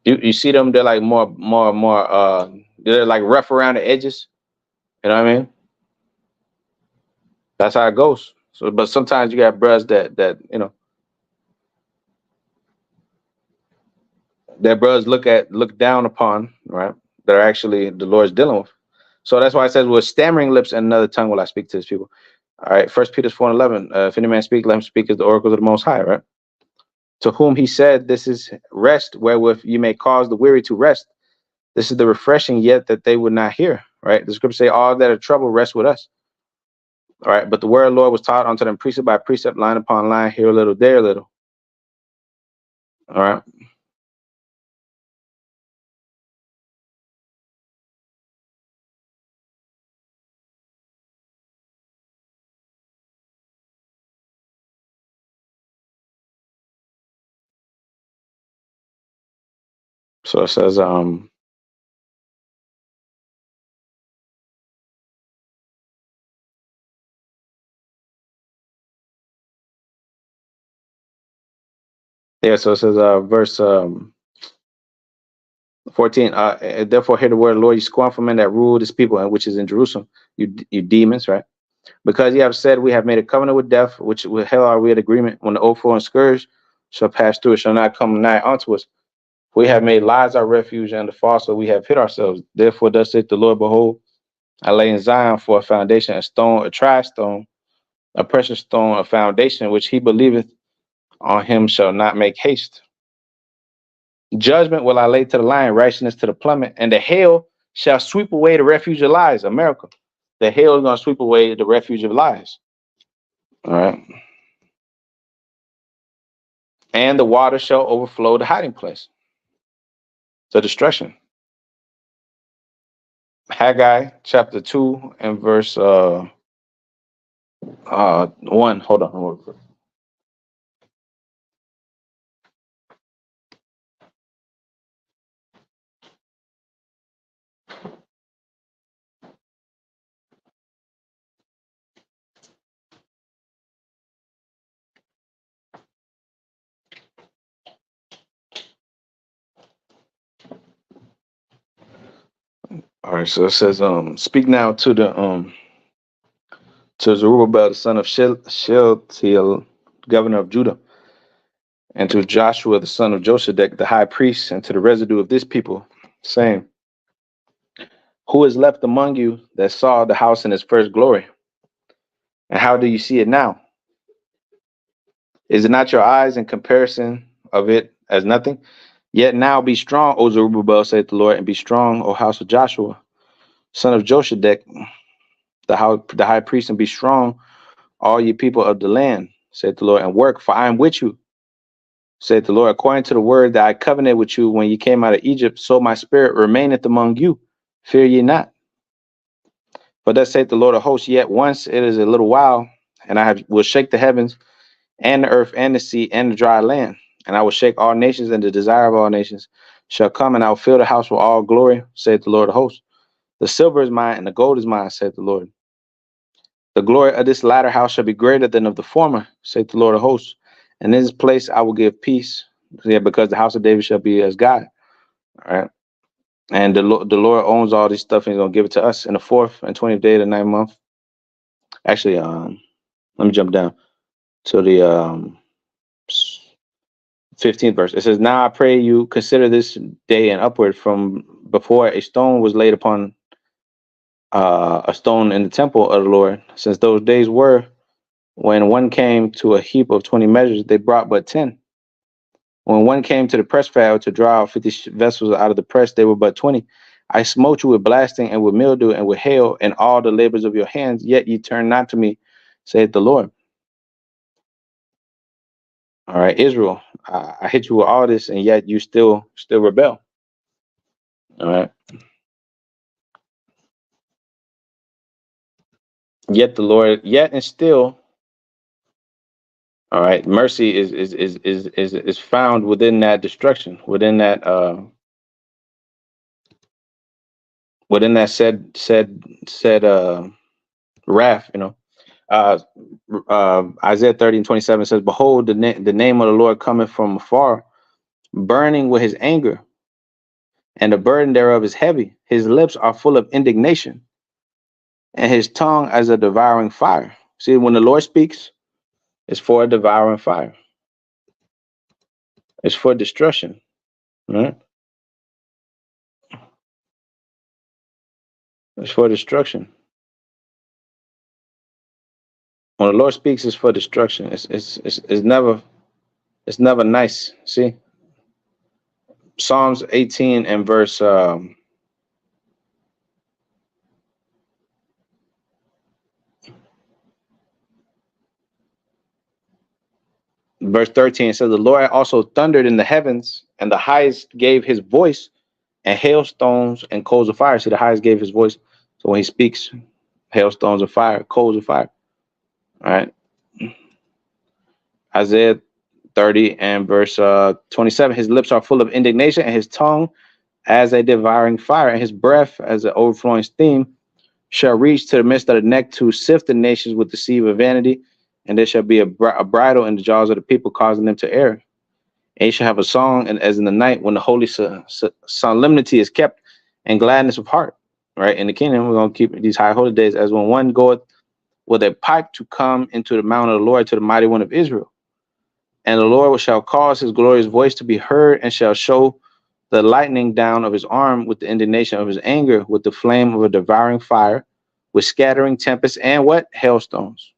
you see them. They're like more. They're like rough around the edges. You know what I mean? That's how it goes. So, but sometimes you got brothers that that brothers look down upon, right? That are actually the Lord's dealing with. So that's why it says, with stammering lips and another tongue will I speak to his people. All right, 1 Peter 4:11. If any man speak, let him speak as the oracles of the Most High, right? To whom he said, this is rest wherewith you may cause the weary to rest. This is the refreshing, yet that they would not hear, right? The scripture say, all that are troubled rest with us. All right, but the word of the Lord was taught unto them precept by precept, line upon line, here a little, there a little. All right. So it says, yeah, so it says, verse 14, therefore hear the word of the Lord, you scornful men that rule this people, and which is in Jerusalem, you demons, right? Because you have said, we have made a covenant with death, which with hell are we at agreement. When the awful and scourge shall pass through, it shall not come nigh unto us. We have made lies our refuge, and the falsehood we have hid ourselves. Therefore, thus saith the Lord, behold, I lay in Zion for a foundation, a stone, a tried stone, a precious stone, a foundation, which he believeth on him shall not make haste. Judgment will I lay to the lion, righteousness to the plummet, and the hail shall sweep away the refuge of lies. America. The hail is going to sweep away the refuge of lies. All right. And the water shall overflow the hiding place, the destruction. Haggai chapter 2 and verse 1. Hold on. All right, so it says, speak now to Zerubbabel, the son of Shealtiel, governor of Judah, and to Joshua, the son of Josedek, the high priest, and to the residue of this people, saying, who is left among you that saw the house in its first glory? And how do you see it now? Is it not your eyes in comparison of it as nothing? Yet now be strong, O Zerubbabel, saith the Lord, and be strong, O house of Joshua, son of Josedek, the high priest, and be strong, all ye people of the land, saith the Lord, and work, for I am with you, saith the Lord, according to the word that I covenanted with you when ye came out of Egypt, so my spirit remaineth among you. Fear ye not. For thus saith the Lord of hosts, yet once it is a little while, and will shake the heavens and the earth and the sea and the dry land. And I will shake all nations, and the desire of all nations shall come, and I will fill the house with all glory, saith the Lord of hosts. The silver is mine, and the gold is mine, saith the Lord. The glory of this latter house shall be greater than of the former, saith the Lord of hosts. And in this place I will give peace, yeah, because the house of David shall be as God. All right. And the Lord owns all this stuff, and he's gonna give it to us in the 4th and 20th day of the 9th month. Actually, let me jump down to the 15th verse. It says, now I pray you consider this day and upward from before a stone was laid upon a stone in the temple of the Lord, since those days were when one came to a heap of 20 measures, they brought but 10. When one came to the press file to draw out 50 vessels out of the press, they were but 20. I smote you with blasting and with mildew and with hail and all the labors of your hands, yet ye turn not to me, saith the Lord. All right, Israel, I hit you with all this, and yet you still rebel. All right. Yet the Lord, yet and still, all right, mercy is found within that destruction, within that said wrath, you know. Isaiah 30:27 says, behold, the name of the Lord cometh from afar, burning with his anger, and the burden thereof is heavy. His lips are full of indignation, and his tongue as a devouring fire. See, when the Lord speaks, it's for a devouring fire. It's for destruction. Right? It's for destruction. When the Lord speaks, it's for destruction. It's never nice. See, Psalms 18 and verse Verse 13 says, the Lord also thundered in the heavens, and the highest gave his voice, and hailstones and coals of fire. See, the highest gave his voice. So when he speaks, hailstones of fire, coals of fire. All right. Isaiah 30 and verse 27. His lips are full of indignation, and his tongue as a devouring fire, and his breath as an overflowing steam shall reach to the midst of the neck to sift the nations with the sieve of vanity. And there shall be a bridle in the jaws of the people, causing them to err. And you shall have a song, and as in the night when the holy solemnity is kept, and gladness of heart. Right, in the kingdom, we're going to keep these high holy days as when one goeth with a pipe to come into the mount of the Lord, to the mighty one of Israel. And the Lord shall cause his glorious voice to be heard, and shall show the lightning down of his arm with the indignation of his anger, with the flame of a devouring fire, with scattering tempests and what? Hailstones.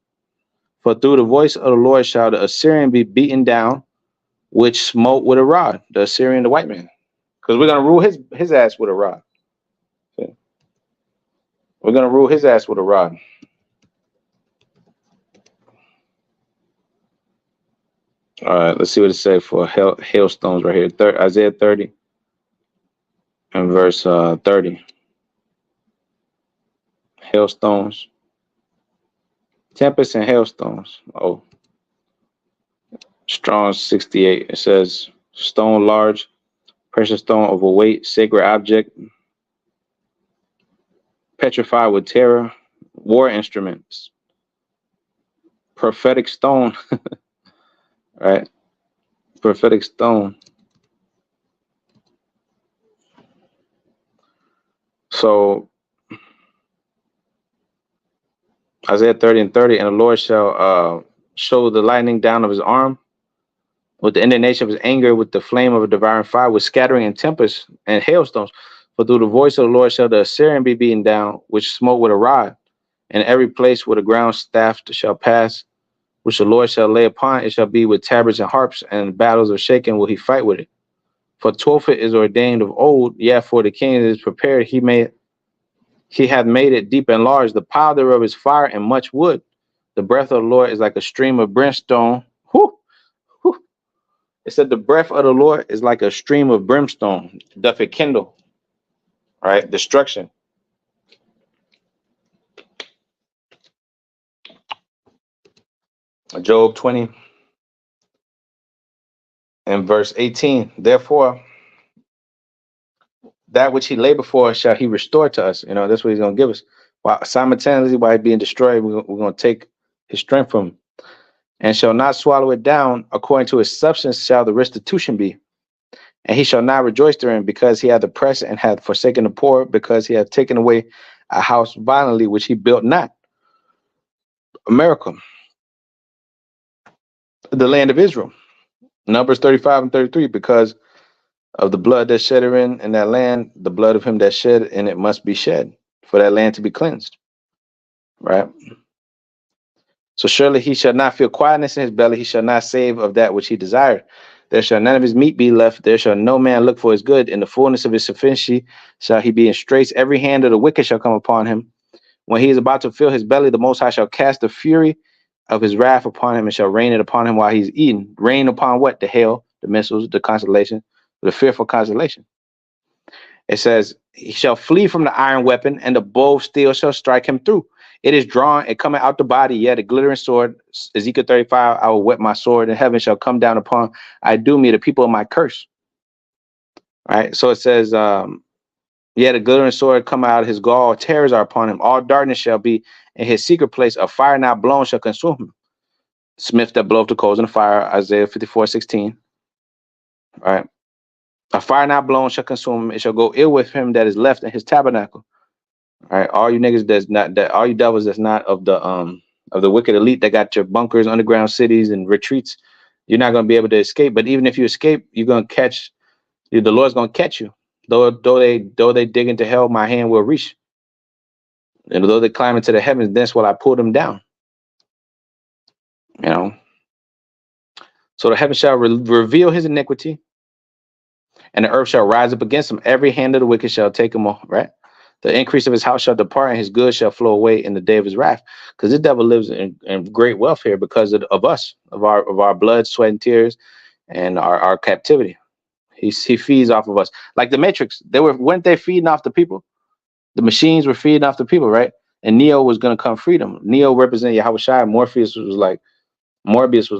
For through the voice of the Lord shall the Assyrian be beaten down, which smote with a rod. The Assyrian, the white man. Because we're going to rule his ass with a rod. Okay. We're going to rule his ass with a rod. All right, let's see what it says for hailstones right here. Isaiah 30 and verse 30. Hailstones. Tempests and hailstones. Oh. Strong 68. It says, stone large, precious stone of a weight, sacred object, petrified with terror, war instruments, prophetic stone. Right? Prophetic stone. So Isaiah 30 and 30, and the Lord shall show the lightning down of his arm, with the indignation of his anger, with the flame of a devouring fire, with scattering and tempest and hailstones. For through the voice of the Lord shall the Assyrian be beaten down, which smote with a rod, and every place where the ground staff shall pass, which the Lord shall lay upon, it shall be with tabrets and harps, and battles of shaking will he fight with it. For Tophet is ordained of old, yeah, for the king is prepared, he hath made it deep and large, the powder of his fire and much wood. The breath of the Lord is like a stream of brimstone. Whew, whew. It said the breath of the Lord is like a stream of brimstone. Doth it kindle? All right, destruction. Job 20 and verse 18. Therefore, that which he labored for shall he restore to us. You know, that's what he's going to give us. While simultaneously, while he's being destroyed, we're going to take his strength from him. And shall not swallow it down, according to his substance shall the restitution be. And he shall not rejoice therein, because he hath oppressed and hath forsaken the poor, because he hath taken away a house violently, which he built not. America, the land of Israel. Numbers 35 and 33, because of the blood that shed in that land, the blood of him that shed in it must be shed, for that land to be cleansed. Right? So surely he shall not feel quietness in his belly, he shall not save of that which he desired. There shall none of his meat be left, there shall no man look for his good. In the fullness of his sufficiency shall he be in straits, every hand of the wicked shall come upon him. When he is about to fill his belly, the Most High shall cast the fury of his wrath upon him, and shall rain it upon him while he's eating. Rain upon what? The hail, the missiles, the constellation, the fearful constellation. It says, he shall flee from the iron weapon, and the bow of steel shall strike him through. It is drawn and coming out the body, yet a glittering sword. Ezekiel 35, I will whet my sword, and heaven shall come down upon I do me, the people of my curse. Right? So it says, yet a glittering sword come out of his gall, terrors are upon him. All darkness shall be in his secret place. A fire not blown shall consume him. Smith that bloweth the coals in the fire, Isaiah 54:16. Right? A fire not blown shall consume him. It shall go ill with him that is left in his tabernacle. All right, all you niggas that's not that, all you devils that's not of the wicked elite that got your bunkers, underground cities, and retreats, you're not gonna be able to escape. But even if you escape, you're gonna catch. The Lord's gonna catch you. Though they dig into hell, my hand will reach. And though they climb into the heavens, thence will I pull them down. You know. So the heavens shall reveal his iniquity, and the earth shall rise up against him. Every hand of the wicked shall take him off. Right. The increase of his house shall depart, and his goods shall flow away in the day of his wrath. Because the devil lives in great wealth here because of us, of our blood, sweat, and tears, and our captivity. He feeds off of us. Like the Matrix, weren't they feeding off the people? The machines were feeding off the people, right? And Neo was gonna come free them. Neo represented Yahweh Shai. Morbius was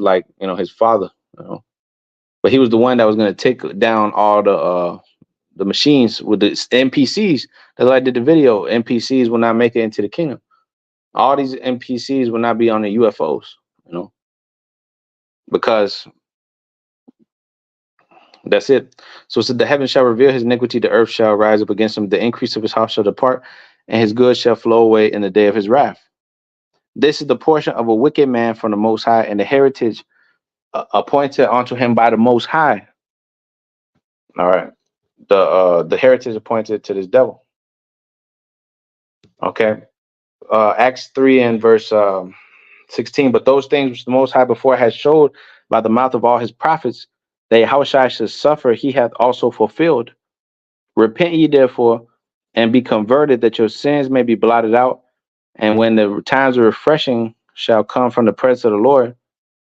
like, his father, But he was the one that was gonna take down all the machines with the NPCs. That's why I did the video. NPCs will not make it into the kingdom. All these NPCs will not be on the UFOs, because that's it. So it said, the heaven shall reveal his iniquity, the earth shall rise up against him, the increase of his house shall depart, and his goods shall flow away in the day of his wrath. This is the portion of a wicked man from the Most High, and the heritage appointed unto him by the Most High. All right, the heritage appointed to this devil. Okay, Acts 3 and verse 16. But those things which the Most High before has showed by the mouth of all his prophets, that Yahushua should suffer, he hath also fulfilled. Repent ye therefore, and be converted, that your sins may be blotted out. And when the times of refreshing shall come from the presence of the Lord,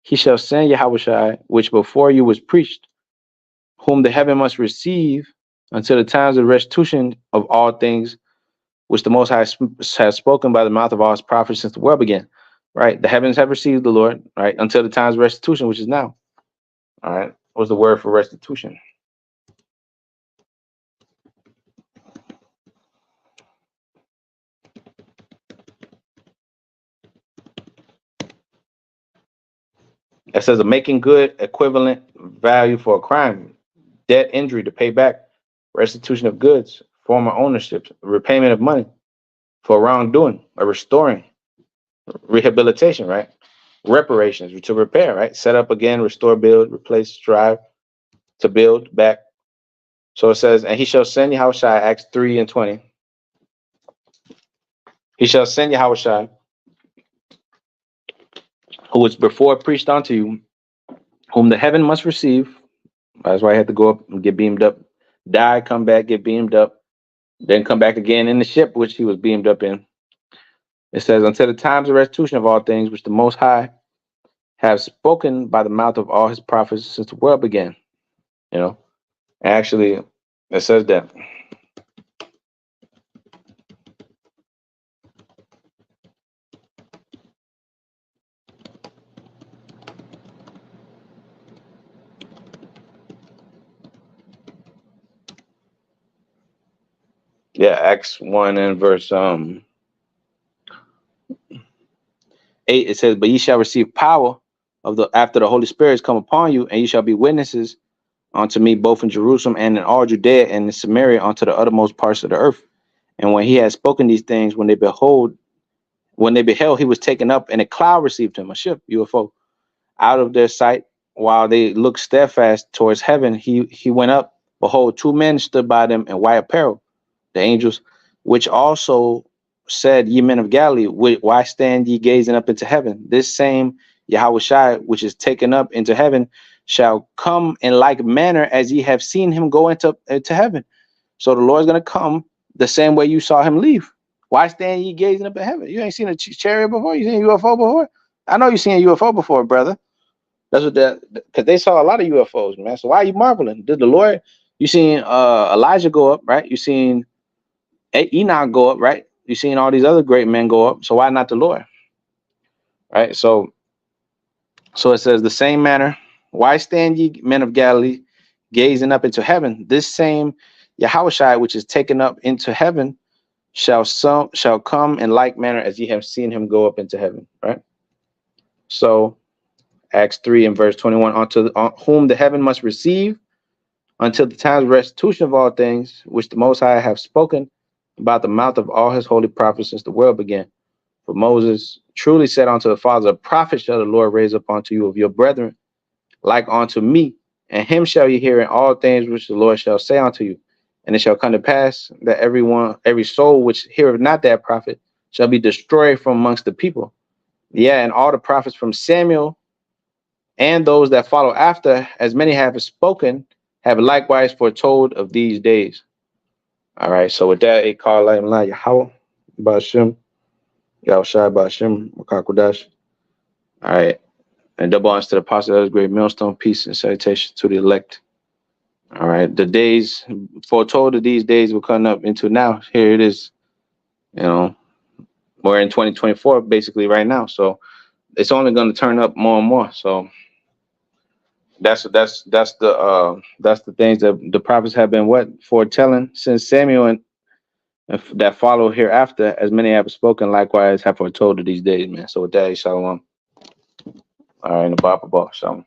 he shall send Yahushua, which before you was preached, whom the heaven must receive until the times of restitution of all things, which the Most High has spoken by the mouth of all his prophets since the world began. Right? The heavens have received the Lord, right? Until the times of restitution, which is now. All right. What's the word for restitution? It says a making good equivalent value for a crime, debt, injury to pay back, restitution of goods, former ownership, repayment of money for wrongdoing, or restoring, rehabilitation, right? Reparations, to repair, right? Set up again, restore, build, replace, strive to build back. So it says, and he shall send Yahushua, Acts 3 and 20. He shall send Yahushua, who was before preached unto you, whom the heaven must receive. That's why I had to go up and get beamed up, die, come back, get beamed up, then come back again in the ship which he was beamed up in. It says, until the times of restitution of all things, which the Most High have spoken by the mouth of all his prophets since the world began. Actually, it says that. Yeah, Acts 1 and verse 8, it says, but ye shall receive power after the Holy Spirit has come upon you, and ye shall be witnesses unto me both in Jerusalem and in all Judea and in Samaria unto the uttermost parts of the earth. And when he had spoken these things, when they beheld, he was taken up, and a cloud received him, a ship, UFO, out of their sight. While they looked steadfast towards heaven, he went up. Behold, two men stood by them in white apparel, the angels, which also said, ye men of Galilee, why stand ye gazing up into heaven? This same Yahushua, which is taken up into heaven, shall come in like manner as ye have seen him go into heaven. So the Lord's going to come the same way you saw him leave. Why stand ye gazing up in heaven? You ain't seen a chariot before? You seen a UFO before? I know you seen a UFO before, brother. That's what because they saw a lot of UFOs, man. So why are you marveling? Did the Lord, you seen Elijah go up, right? You seen Enoch go up, right? You seen all these other great men go up. So why not the Lord? Right? So it says the same manner. Why stand ye men of Galilee gazing up into heaven? This same Yahushua, which is taken up into heaven, shall come in like manner as ye have seen him go up into heaven. Right? So Acts 3 and verse 21, on whom the heaven must receive until the times of restitution of all things, which the Most High have spoken about the mouth of all his holy prophets since the world began. For Moses truly said unto the fathers, a prophet shall the Lord raise up unto you of your brethren, like unto me, and him shall ye hear in all things which the Lord shall say unto you. And it shall come to pass that every soul which heareth not that prophet shall be destroyed from amongst the people. Yeah, and all the prophets from Samuel and those that follow after, as many have spoken, have likewise foretold of these days. All right. So with that, a call like Yahweh, Bashim, Yahushai Bashim, Makakudash. All right. And double honors to the apostle of the great millstone, peace and salutation to the elect. All right. The days foretold of these days will come up into now. Here it is. You know, we're in 2024 basically right now. So it's only going to turn up more and more. So that's the things that the prophets have been foretelling since Samuel and that follow hereafter, as many have spoken likewise have foretold of these days, man. So with that, shalom. All right, in the Bible, shalom.